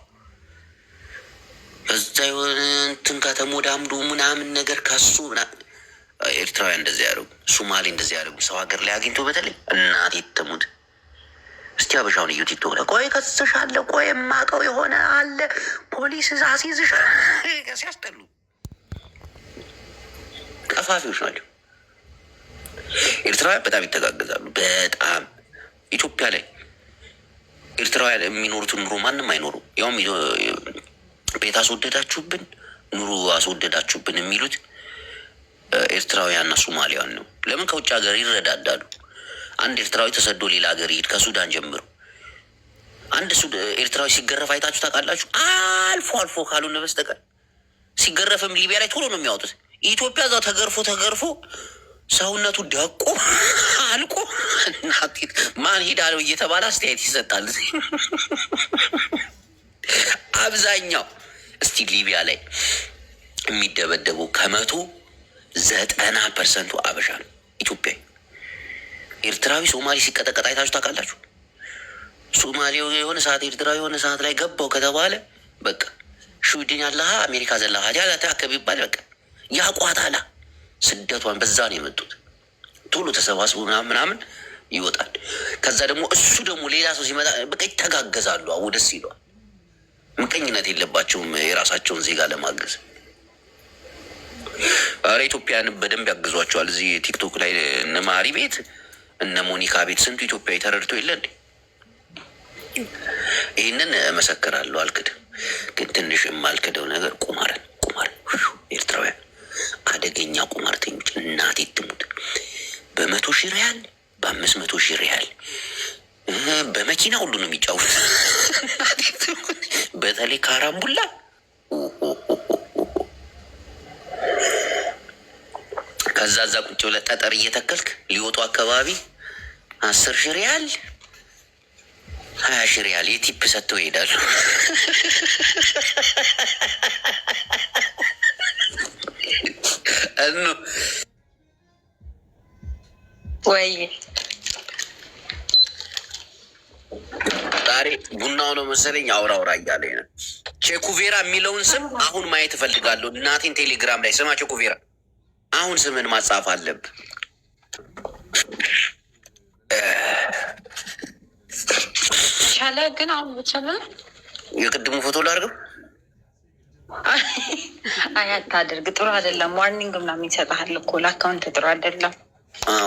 እዛ የሆነ እንትን ከተሞዳምዶ ምናምን ነገር ከሱ ኤርትራውያን እንደዚህ ያደርጉ ሶማሌ እንደዚህ ያደርጉ ሰው ሀገር ላይ አግኝቶ በተለይ እናቴ ትሙት እስቲ አበሻውን እዩት ይተወለ ቆይ ከስሻለሁ ቆይ የማውቀው የሆነ አለ ፖሊስ አስይዝሽ ሲያስጠሉ ቀፋፊዎች ናቸው ኤርትራውያን በጣም ይተጋገዛሉ በጣም ኢትዮጵያ ላይ ኤርትራውያን የሚኖሩትን ኑሮ ማንም አይኖሩ ያውም ቤት አስወደዳችሁብን ኑሮ አስወደዳችሁብን የሚሉት ኤርትራውያንና ሶማሊያን ነው ለምን ከውጭ ሀገር ይረዳዳሉ አንድ ኤርትራዊ ተሰዶ ሌላ ሀገር ይሄድ ከሱዳን ጀምሮ አንድ ኤርትራዊ ሲገረፍ አይታችሁ ታውቃላችሁ አልፎ ካልሆነ በስተቀር ሲገረፍም ሊቢያ ላይ ቶሎ ነው የሚያወጡት። ኢትዮጵያ እዛው ተገርፎ ሰውነቱ ደቆ አልቆ እናቴ ማን ሄዳለው እየተባለ አስተያየት ይሰጣል። አብዛኛው እስቲ ሊቢያ ላይ የሚደበደቡ 90% አበሻ ነው። ኢትዮጵያዊ፣ ኤርትራዊ፣ ሶማሌ ሲቀጠቀጥ አይታችሁ ታውቃላችሁ? ሶማሌው የሆነ ሰዓት ኤርትራዊ የሆነ ሰዓት ላይ ገባው ከተባለ በቃ ሹድን ያለሃ አሜሪካ ዘለሃ ያላተ አካባቢ ይባል በቃ ያቋታላ። ስደቷን በዛ ነው የመጡት። ቶሎ ተሰባስቦ ምናምን ይወጣል። ከዛ ደግሞ እሱ ደግሞ ሌላ ሰው ሲመጣ በቃ ይተጋገዛሉ። አዎ ደስ ይለዋል። ምቀኝነት የለባቸውም የራሳቸውን ዜጋ ለማገዝ። ኧረ ኢትዮጵያን በደንብ ያግዟቸዋል። እዚህ ቲክቶክ ላይ እነ ማሪ ቤት እነ ሞኒካ ቤት ስንቱ ኢትዮጵያዊ ተረድቶ የለ እንዴ? ይህንን እመሰክራለሁ፣ አልክድም። ግን ትንሽ የማልክደው ነገር ቁማር ኤርትራውያን አደገኛ ቁማርተኞች፣ እናቴ ትሙት። 100 ሺህ ሪያል፣ 500 ሺህ ሪያል በመኪና ሁሉ ነው የሚጫወት። በተለይ ካራምቡላ ከዛ እዛ ቁጭ ብለህ ጠጠር እየተከልክ ሊወጡ አካባቢ 10 ሺህ ሪያል 20 ሺህ ሪያል የቲፕ ሰጥተው ይሄዳሉ። ወይ ዛሬ ቡናው ነው መሰለኝ አውራ እያለኝ ነው። ቼኩቬራ የሚለውን ስም አሁን ማየት እፈልጋለሁ። እናቴን ቴሌግራም ላይ ስማ ቼኩቬራ፣ አሁን ስምን ማጻፍ አለብህ። ቻለ ግን አሁን ብቻለ የቅድሙ ፎቶ ላድርገው። አይ አታድርግ፣ ጥሩ አይደለም። ዋርኒንግ ምናምን ይሰጥሃል እኮ ለአካውንት ጥሩ አይደለም።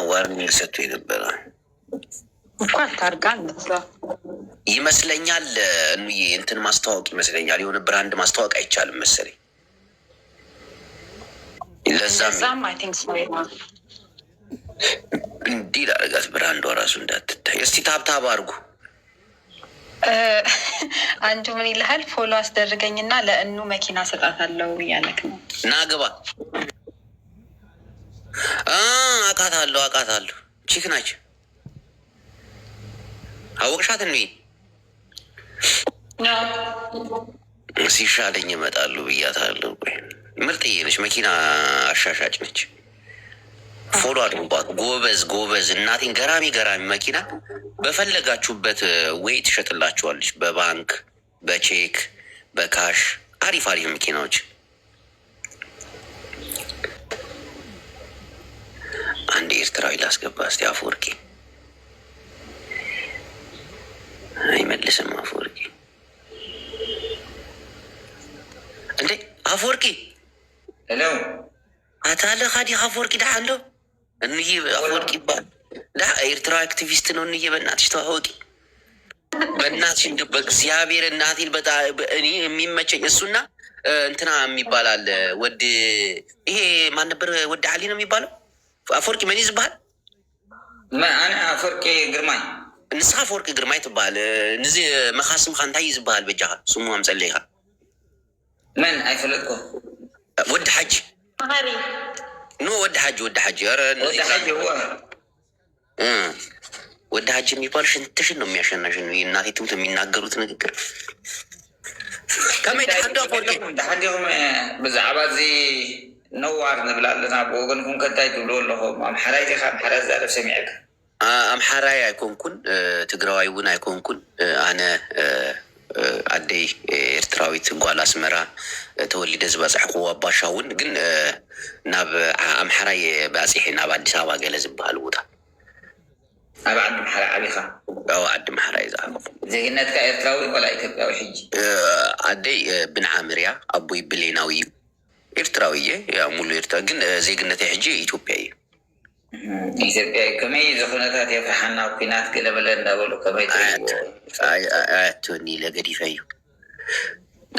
ዋርኒንግ ሰጥቶ የነበረ እኮ አታርጋ ይመስለኛል። እንትን ማስተዋወቅ ይመስለኛል። የሆነ ብራንድ ማስተዋወቅ አይቻልም መሰለኝ። ለዛም አይ ቲንክ ሶ እንዲህ ላደርጋት ብራንዷ ራሱ እንዳትታይ። እስቲ ታብታብ አድርጉ። አንዱ ምን ይልሃል? ፎሎ አስደርገኝና ለእኑ መኪና ሰጣታለሁ እያለክ ነው። ና ግባ። አውቃታለሁ። ቺክ ናቸው። አወቅሻት? እንዴ ሲሻለኝ እመጣሉ ብያታለሁ። ምርጥዬ ነች፣ መኪና አሻሻጭ ነች። ፎሎ አድርጓት። ጎበዝ እናቴን። ገራሚ መኪና በፈለጋችሁበት ወይ ትሸጥላችኋለች። በባንክ በቼክ በካሽ አሪፍ መኪናዎች። አንድ ኤርትራዊ ላስገባ እስቲ። አፈወርቂ አይመልስም። አፈወርቂ እንዴ አፈወርቂ ሄሎ አታለ ካዲ አፈወርቂ ዳ አሎ እንይ አፈወርቂ ይባል ዳ ኤርትራ አክቲቪስት ነው። እንይ በእናትሽ ተዋወቂ በእናትሽ። እንደ በእግዚአብሔር እናቴን በጣም እኔ የሚመቸኝ እሱና እንትና የሚባል አለ። ወድ ይሄ ማን ነበር? ወድ አሊ ነው የሚባለው። አፈወርቂ ምን ይዝባል? አነ አፈወርቂ ግርማይ ንስኻ አፈወርቂ ግርማይ ትባል። ንዚ መኻስም እንታይ ይዝባሃል? በጃኻ ስሙ ኣምፀለይኻ መን ኣይፈለጥኮ ወዲ ሓጂ ኖ ወዲ ሓጂ ወዲ ሓጂ የሚባሉ ሽንትሽን ነው የሚያሸናሽን። እናቴ ትሙት የሚናገሩት ንግግር ከመይ ድሓንዶ አፈወርቂ ድሓንዲኹም ብዛዕባ እዚ ነዋር ንብላ ኣለና ብወገንኩም ከንታይ ትብሎ ኣለኹም? ኣምሓራይ ዲኻ? ኣምሓራ ዝዛረብ ሰሚዕካ? ኣምሓራይ ኣይኮንኩን፣ ትግራዋይ እውን ኣይኮንኩን። ኣነ ኣደይ ኤርትራዊት ጓል ኣስመራ ተወሊደ ዝበፅሕኩ ኣባሻ እውን ግን ናብ ኣምሓራይ ባፂሒ ናብ ኣዲስ ኣበባ ገለ ዝበሃል ቦታ ኣብ ዓዲ ኣምሓራ ዓቢኻ? ኣብ ዓዲ ኣምሓራ እዩ ዝዓበኩ። ዜግነትካ ኤርትራዊ ቆላ ኢትዮጵያዊ? ሕጂ ኣደይ ብንዓምር እያ፣ ኣቦይ ብሌናዊ እዩ። ኤርትራዊ እየ ያ ሙሉ ኤርትራ፣ ግን ዜግነተይ ሕጂ ኢትዮጵያ እዩ። ኢትዮጵያ ከመይ ዝኩነታት የፍርሓና ኩናት ገለበለ እንዳበሉ ከመይ ኣያትወኒ ለገዲፈ እዩ።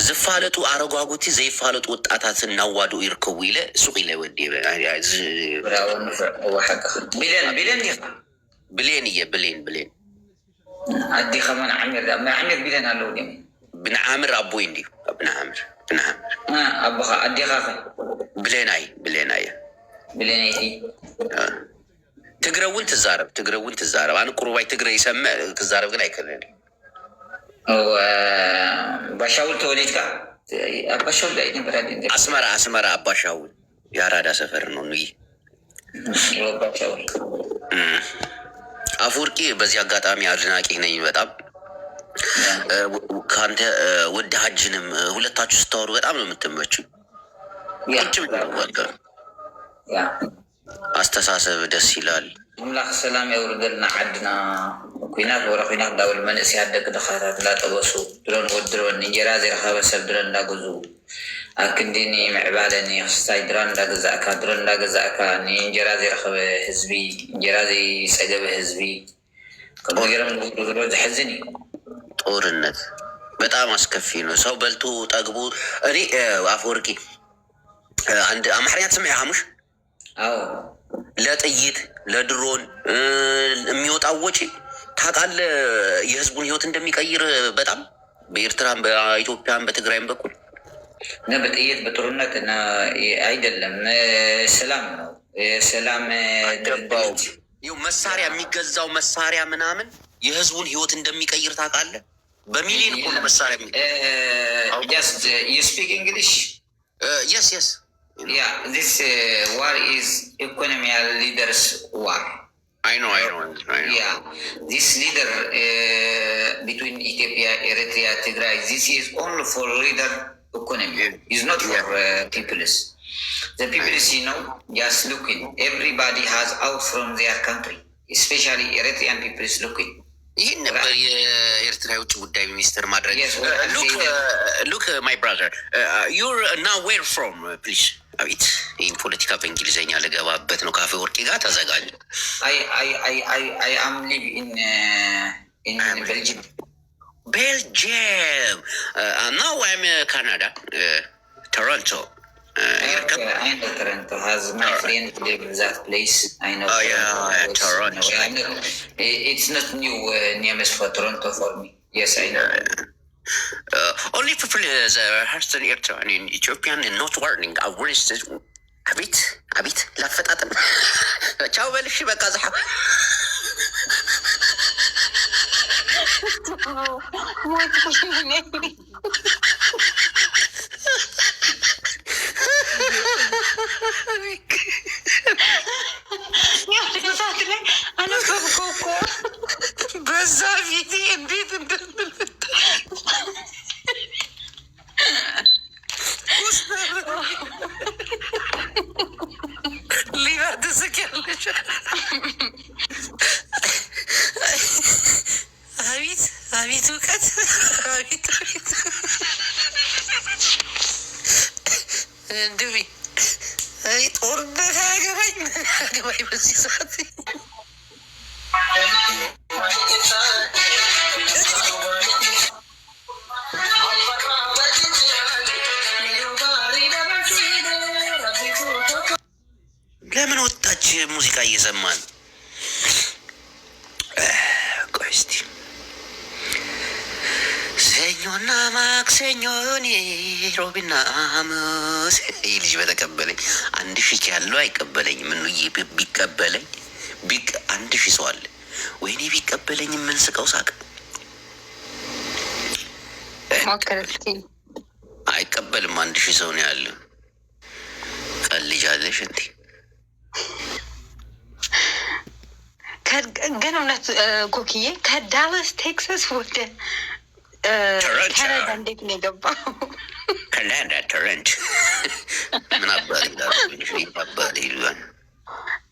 ዝፋለጡ ኣረጓጉቲ ዘይፋለጡ ወጣታት እናዋዱ ይርከቡ ኢለ ሱቅ ኢለ ወዲ ቢለን ዲኻ? ብሌን እየ ብሌን ኣዲኻ መን ዓሚር ቢለን ኣለዉ ዲ? ብንዓምር ኣቦይ እንዲ ብንዓምር نعم. أبوها أديها بليناي تقرأون تزارب أنا قروباي تقرأ يسمع تزارب قنا يكلني بشاول توليد كا بشاول ده إني برادين أسمر بشاول يا رادا سفر نوني بشاول አፈወርቂ በዚህ አጋጣሚ አድናቂ ነኝ በጣም ከአንተ ወደ ሀጅንም ሁለታችሁ ስታወሩ በጣም ነው የምትመቹኝ። አስተሳሰብ ደስ ይላል። አምላክ ሰላም ያውርደልና ዓድና ኩናት ወረኩናት ዳብል መንእስ ያደግ ድኻታት እንዳጠበሱ ድሮን ወድሮን እንጀራ ዘይረኸበ ሰብ ድሮን እንዳገዙ አክንዲኒ ምዕባለኒ ክስታይ ድሮን እንዳገዛእካ እንጀራ ዘይረኸበ ህዝቢ እንጀራ ዘይፀገበ ህዝቢ ከምዚ ገይሮም ዝብሎ ዝሕዝን እዩ። ጦርነት በጣም አስከፊ ነው። ሰው በልቶ ጠግቦ እኔ አፈወርቂ አንድ አማርኛ ትሰማይ ሐሙሽ አዎ ለጥይት ለድሮን የሚወጣው ወጪ ታውቃለህ የህዝቡን ህይወት እንደሚቀይር በጣም በኤርትራም በኢትዮጵያም በትግራይም በኩል በጥይት በጦርነት አይደለም ሰላም ነው። ሰላም ገባው ይኸው መሳሪያ የሚገዛው መሳሪያ ምናምን የህዝቡን ህይወት እንደሚቀይር ታውቃለህ። በሚሊዮን እኮ ነው መሳሪያ just you speak English? Yes. Yeah, this war is economic leaders war. I know. Yeah, this leader between Ethiopia, Eritrea, Tigray, this is only for leader economy. It's not for peoples. The peoples, just looking. Everybody has out from their country, especially Eritrean peoples looking. ይህን ነበር የኤርትራ የውጭ ጉዳይ ሚኒስትር ማድረግ። ሉክ ማይ ብራዘር ዩር ናው ዌር ፍሮም ፕሊዝ። አቤት ይህን ፖለቲካ በእንግሊዝኛ ልገባበት ነው። ከአፈወርቂ ጋር ተዘጋጅ። I am live in Belgium. Now I'm Canada, Toronto. I know Toronto has my friend live in that place. I know. Oh yeah, Toronto. It's not new names for Toronto for me. Yes, I know. Only people Eastern Eritrea and Ethiopian and not warning. አቤት ላፈጣጥም ቻው በልሽ በቃ ዛሓ በዛ ፊት እንዴት እንደምልት ሊባ ትስቂያለሽ። አቤት እውቀት አቤት እንድቢ ጦርነት አያገባኝ በዚህ ሰዓት ለምን ወጣች? ሙዚቃ እየሰማን ቆይ እስቲ ሰኞና ማክሰኞ ሮቢና ሐሙስ ይህ ልጅ በተቀበለኝ 1000 ያለው አይቀበለኝ። ምን ቢቀበለኝ 1000 ሰው አለ። ወይኔ ቢቀበለኝ የምንስቀው ሳቅ አይቀበልም። 1000 ሰው ነው ያለው። ቀልጃለሽ እንዴ? ግን እውነት ኮክዬ ከዳላስ ቴክሳስ ወደ ካናዳ እንዴት ነው የገባው? ካናዳ ቶሮንቶ ምን አባል ይላል።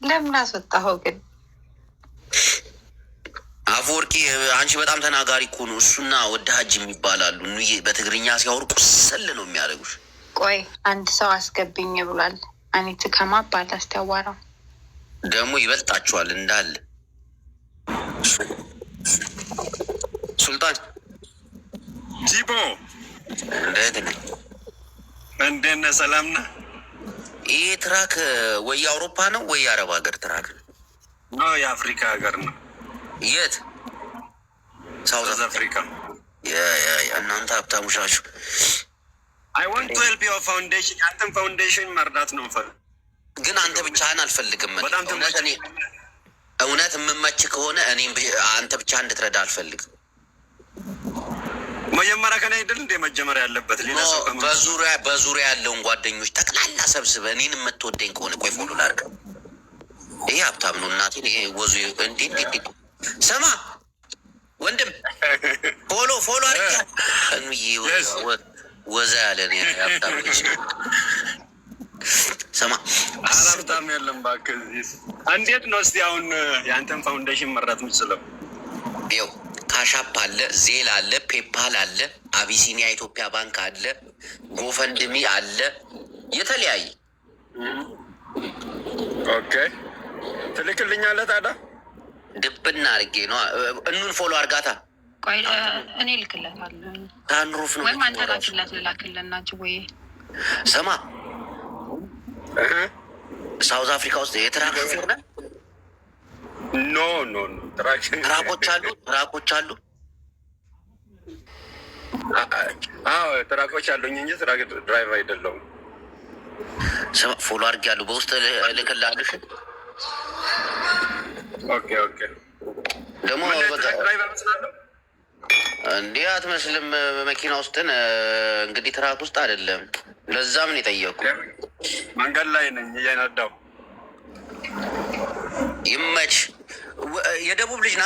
ለምን አስወጣኸው ግን? አፈወርቂ አንቺ በጣም ተናጋሪ እኮ ነው። እሱና ወደ ሀጅ የሚባላሉ በትግርኛ ሲያወሩ ቁስል ነው የሚያደርጉሽ። ቆይ አንድ ሰው አስገብኝ ብሏል። አኔት ከማባል አስተዋራው ደግሞ ይበልጣችኋል እንዳለ ሱልጣን ጂቦ እንዴት ነህ? ሰላም ነህ? ይህ ትራክ ወይ የአውሮፓ ነው ወይ የአረብ ሀገር ትራክ ነው? የአፍሪካ ሀገር ነው። የት? ሳውዝ አፍሪካ። እናንተ ሀብታሞች ናችሁ። አይ ዋንት ቱ ሄልፕ ዮር ፋውንዴሽን አንተን ፋውንዴሽን መርዳት ነው የምፈልግ። ግን አንተ ብቻህን አልፈልግም። በጣም እውነት የምመች ከሆነ እኔም አንተ ብቻ እንድትረዳ አልፈልግም። መጀመሪያ ከኔ አይደል እንደ መጀመሪያ ያለበት ሌላ ሰው በዙሪያ ያለውን ጓደኞች ጠቅላላ ሰብስበህ እኔን የምትወደኝ ከሆነ ቆይ ፎሎ ላድርግ። ይሄ ሀብታም ነው እናቴን ይሄ ወዙ እንዴ ስማ ወንድም ፎሎ አድርጊ ወዛ ያለ ሀብታም ልጅ ስማ ሀብታም የለም እባክህ። እንዴት ነው እስቲ አሁን የአንተን ፋውንዴሽን መራት የምችለው? ይኸው ካሻፕ አለ፣ ዜል አለ፣ ፔፓል አለ፣ አቢሲኒያ ኢትዮጵያ ባንክ አለ፣ ጎፈንድሚ አለ፣ የተለያየ ኦኬ ትልክልኛለህ ታዲያ? ድብና አድርጌ ነው እኑን ፎሎ አድርጋታ። ቆይ እኔ ልክለታለሁ። ታንሩፍ ነው ወይም አንተ ላክለት ልላክልን ናቸው ወይ? ስማ ሳውዝ አፍሪካ ውስጥ የትራክ ሹፌር ነህ? ኖ ትራኮች አሉ። አዎ ትራኮች አሉኝ እንጂ ትራክ ድራይቭ አይደለሁም። ስማ ፎሎ አድርጌያለሁ። በውስጥ ልክልሃለሁ። ኦኬ ደግሞ እንዲህ አትመስልም። መኪና ውስጥን እንግዲህ ትራክ ውስጥ አይደለም። ለዛም ነው የጠየቁ። መንገድ ላይ ነኝ እየነዳሁ። ይመች። የደቡብ ልጅ ና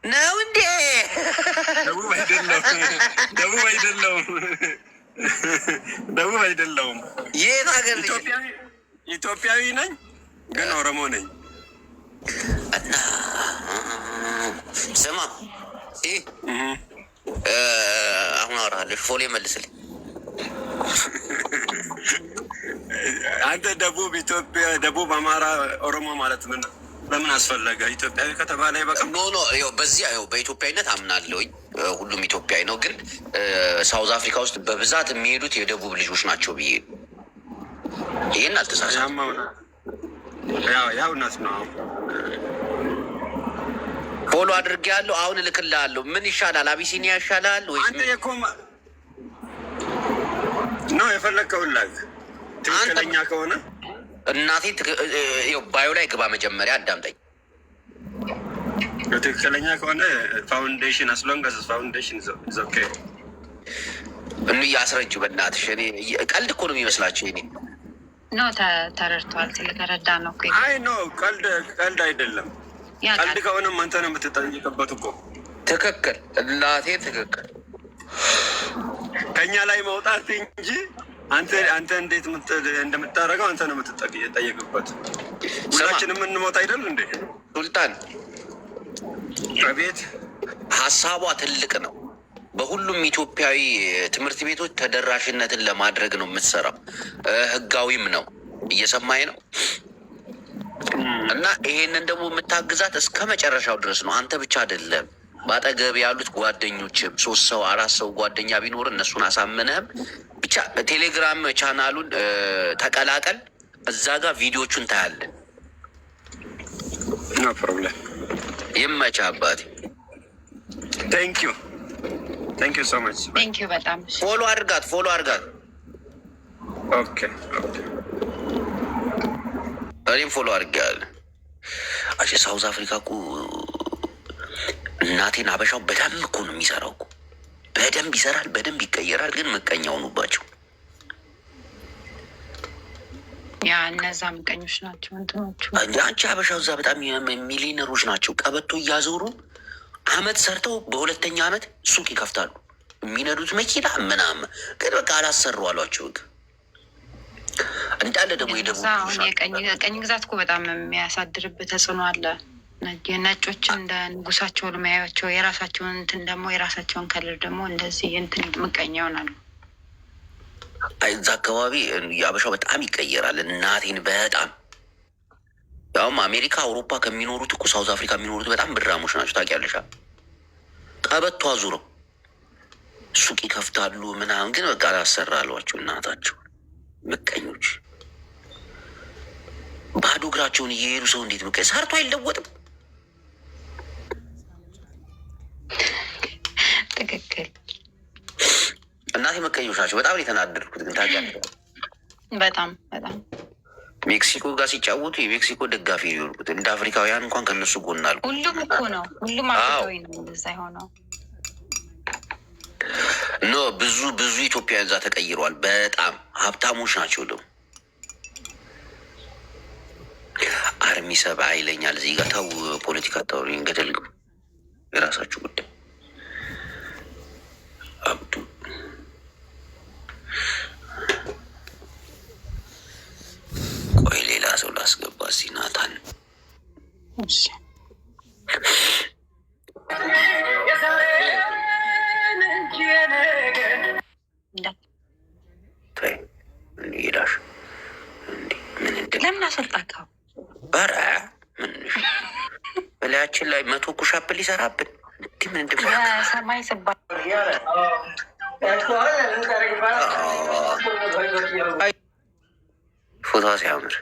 ነው እንዴ? ደቡብ አይደለሁም። የት ሀገር ልጅ? ኢትዮጵያዊ ነኝ ግን ኦሮሞ ነኝ። እና ስማ አሁን አወራለሁ። ፎሌ መልስልኝ። አንተ ደቡብ ኢትዮጵያ፣ ደቡብ አማራ፣ ኦሮሞ ማለት ምን ለምን አስፈለገ? ኢትዮጵያዊ ከተባለ ይበቃል። ኖ በዚያ በኢትዮጵያዊነት አምናለሁኝ። ሁሉም ኢትዮጵያዊ ነው። ግን ሳውዝ አፍሪካ ውስጥ በብዛት የሚሄዱት የደቡብ ልጆች ናቸው ብዬ ይህን አልተሳሳትም። ያው እውነት ነው። ፎሎ አድርጌያለሁ። አሁን እልክልሃለሁ። ምን ይሻላል? አቢሲኒያ ይሻላል ወይስ አንተ ነው የፈለግከውን ላክ? ትክክለኛ ከሆነ እናቴ ባዮ ላይ ግባ። መጀመሪያ አዳምጠኝ። ትክክለኛ ከሆነ ፋውንዴሽን አስሎንገስ ፋውንዴሽን ኦኬ። ያስረጁ በእናትሽ። እኔ ቀልድ እኮ ነው የሚመስላቸው። እኔ ኖ ተረድተዋል። ስለተረዳ ነው እኮ። አይ ኖ ቀልድ አይደለም። ቀልድ ከሆነም አንተ ነው የምትጠይቅበት እኮ። ትክክል እናቴ ትክክል። ከኛ ላይ መውጣት እንጂ አንተ እንዴት እንደምታደርገው አንተ ነው የምትጠየቅበት። ሁላችን የምንሞት አይደል እንዴ? ሱልጣን አቤት። ሀሳቧ ትልቅ ነው። በሁሉም ኢትዮጵያዊ ትምህርት ቤቶች ተደራሽነትን ለማድረግ ነው የምትሰራው። ህጋዊም ነው። እየሰማኝ ነው። እና ይሄንን ደግሞ የምታግዛት እስከ መጨረሻው ድረስ ነው። አንተ ብቻ አይደለም፣ በአጠገብ ያሉት ጓደኞችም 3 ሰው 4 ሰው ጓደኛ ቢኖር እነሱን አሳምነህም ብቻ ቴሌግራም ቻናሉን ተቀላቀል። እዛ ጋር ቪዲዮቹን ታያለን። ኖ ፕሮብለም። ይመቻ አባቴ። ቴንክ ዩ ሶ ማች። ቴንክ ዩ በጣም። ፎሎ አድርጋት። ኦኬ እኔም ፎሎ አድርጌያለሁ። ሳውዝ አፍሪካ እኮ እናቴን አበሻው በደንብ እኮ ነው የሚሰራው እኮ። በደንብ ይሰራል፣ በደንብ ይቀየራል። ግን ምቀኛ ሆኑባቸው። ያ እነዛ ምቀኞች ናቸው እንትኖቹ። አንቺ አበሻው እዛ በጣም ሚሊነሮች ናቸው። ቀበቶ እያዞሩ አመት ሰርተው በሁለተኛ አመት ሱቅ ይከፍታሉ። የሚነዱት መኪና ምናምን ግን በቃ አላሰሩ አሏቸው። እንዳለ ደግሞ የቀኝ ግዛት እኮ በጣም የሚያሳድርበት ተጽዕኖ አለ። ነጮችን እንደ ንጉሳቸው ለማያቸው የራሳቸውን እንትን ደግሞ የራሳቸውን ከልር ደግሞ እንደዚህ እንትን ምቀኛ ይሆናሉ። እዛ አካባቢ የአበሻው በጣም ይቀየራል። እናቴን በጣም ያውም አሜሪካ፣ አውሮፓ ከሚኖሩት እኮ ሳውዝ አፍሪካ የሚኖሩት በጣም ብራሞች ናቸው። ታውቂያለሽ? ቀበቶ አዙረው ሱቅ ይከፍታሉ ምናምን፣ ግን በቃ አላሰራ አሏቸው እናታቸው። ምቀኞች ባዶ እግራቸውን እየሄዱ ሰው እንዴት ነው ሰርቶ አይለወጥም? ትክክል። ምቀኞች ናቸው። በጣም የተናደድኩት ግን ታውቂያለሽ፣ በጣም በጣም ሜክሲኮ ጋር ሲጫወቱ የሜክሲኮ ደጋፊ ሊሆንኩት እንደ አፍሪካውያን እንኳን ከእነሱ ጎን አልኩ። ሁሉም እኮ ነው፣ ሁሉም አፍሪካዊ ነው እንደዛ የሆነው። ኖ ብዙ ኢትዮጵያውያን እዛ ተቀይረዋል። በጣም ሀብታሞች ናቸው። ደግሞ አርሚ ሰባ ይለኛል እዚህ ጋር። ተው ፖለቲካ ታወሪ ገደል ግቡ፣ የራሳችሁ ጉዳይ። አብዱ ቆይ ሌላ ሰው ላስገባ እስኪ ናታን። ሄዳሽ ለምን አሰልጣከው? ኧረ ምንሽ በላያችን ላይ 100 ኩሻፕ ሊሰራብን እንዲህ ምን ሰማይ ስባ ፎቶ ሲያምር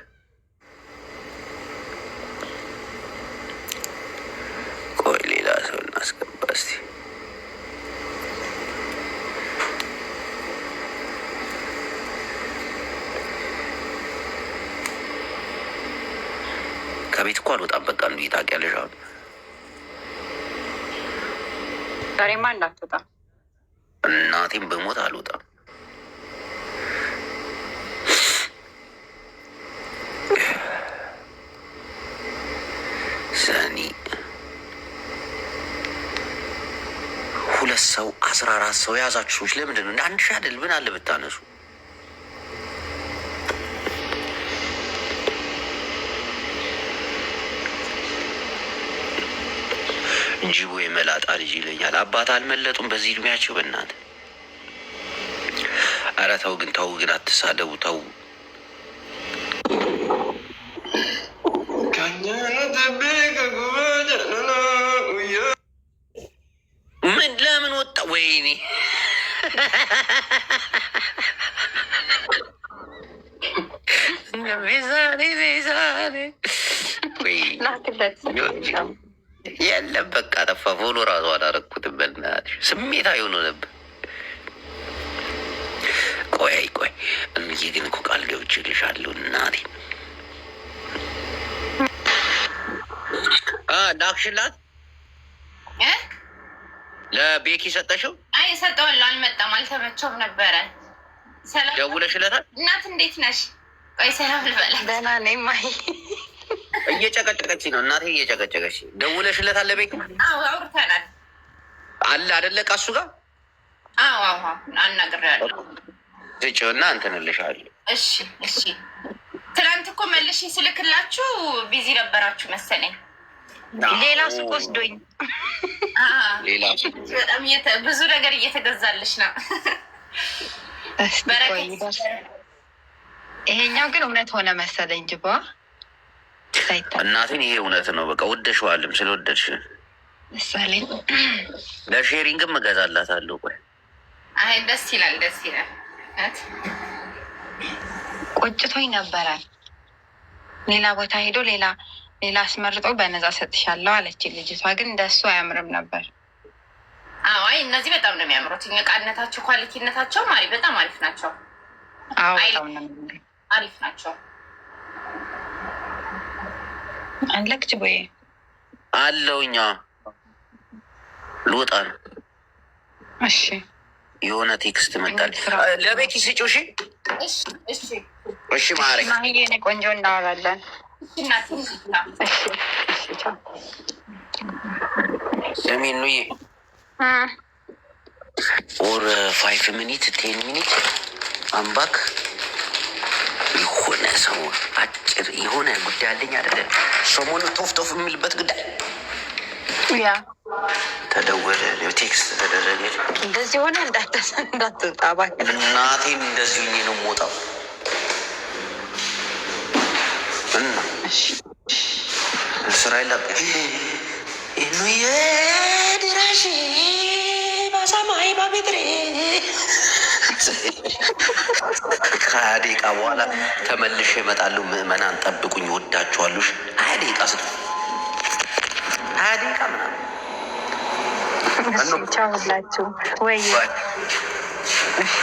ቆይ ሌላ ሰው እናስገባ እስቲ። ከቤት እኮ አልወጣም። በቃ እንዲህ ታውቂያለሽ። አሁን ዛሬማ እንዳትወጣ እናቴም በሞት አልወጣም። ሰኒ 2 ሰው 14 ሰው የያዛችሁ ሰዎች ለምንድን ነው እንደ አንድ ሺህ አይደል? ምን አለ ብታነሱ? ጅቦ የመላጣ ልጅ ይለኛል። አባት አልመለጡም በዚህ እድሜያቸው። በእናት ኧረ ተው ግን አትሳደቡ ተው። ምን ለምን ወጣ? ወይኔ የለም በቃ ጠፋ። ፎሎ ራሱ አላረኩትም። በእናትሽ ስሜታዊ ሆኖ ነበር። ቆይ እንዬ ግን እኮ ቃል ገብቼልሻለሁ እናቴ። ላክሽላት ለቤኪ ሰጠሽው? አይ ሰጠዋለሁ። አልመጣም፣ አልተመቸውም ነበረ። ደውለሽለታል? እናት እንዴት ነሽ? ቆይ ሰላም ልበላት። ደህና ነኝ ማይ። እየጨቀጨቀች ነው እናቴ፣ እየጨቀጨቀች። ደውለሽለታል ለቤኪ? አዎ አውርተናል። አለ አይደለ ከእሱ ጋር? አዎ አናግሬያለሁ። ስጪውና እንትን እልሻለሁ። እሺ። ትናንት እኮ መልሼ ስልክላችሁ ቢዚ ነበራችሁ መሰለኝ። ሌላ ሱቅ ወስዶኝ ሌላ በጣም ብዙ ነገር እየተገዛልሽ ነው። ይሄኛው ግን እውነት ሆነ መሰለኝ። ጅባ እናቴን ይሄ እውነት ነው። በቃ ወደሽዋልም ስለወደድሽ መሰለኝ። ለሼሪንግም እገዛላታለሁ። ቆይ አይ ደስ ይላል። ቆጭቶኝ ነበረ። ሌላ ቦታ ሄዶ ሌላ አስመርጦ በነፃ ሰጥሻለሁ አለች ልጅቷ። ግን እንደሱ አያምርም ነበር። አይ እነዚህ በጣም ነው የሚያምሩት። እቃነታቸው፣ ኳሊቲነታቸው በጣም አሪፍ ናቸው። አዎ በጣም ነው አሪፍ ናቸው። አለች ቦዬ አለውኛ ልወጣ ነው። እሺ የሆነ ቴክስት መጣል ለቤኪ ስጪው። እሺ ማሬ ማሂዬ ቆንጆ እናወራለን። ሰሜን ኑዬ ኦር 5 ሚኒት 10 ሚኒት አምባክ የሆነ ሰው አጭር የሆነ ጉዳይ አለኝ አይደለ? ሰሞኑ ቶፍ የሚልበት ጉዳይ ያ ተደወለ፣ ቴክስት ተደረገ። እንደዚህ ሆነ እንዳትወጣ እባክህ። እናቴን እንደዚህ ነው የምወጣው እና ስራ ይላል ኑዬ ድራሽ ባሰማይ ባቤትሬ 20 ደቂቃ በኋላ ተመልሼ እመጣለሁ። ምዕመናን ጠብቁኝ፣ ወዳችኋለሁ። 20 ደቂቃ 20 ደቂቃ ምናምን ቻው ሁላችሁ ወይ እሺ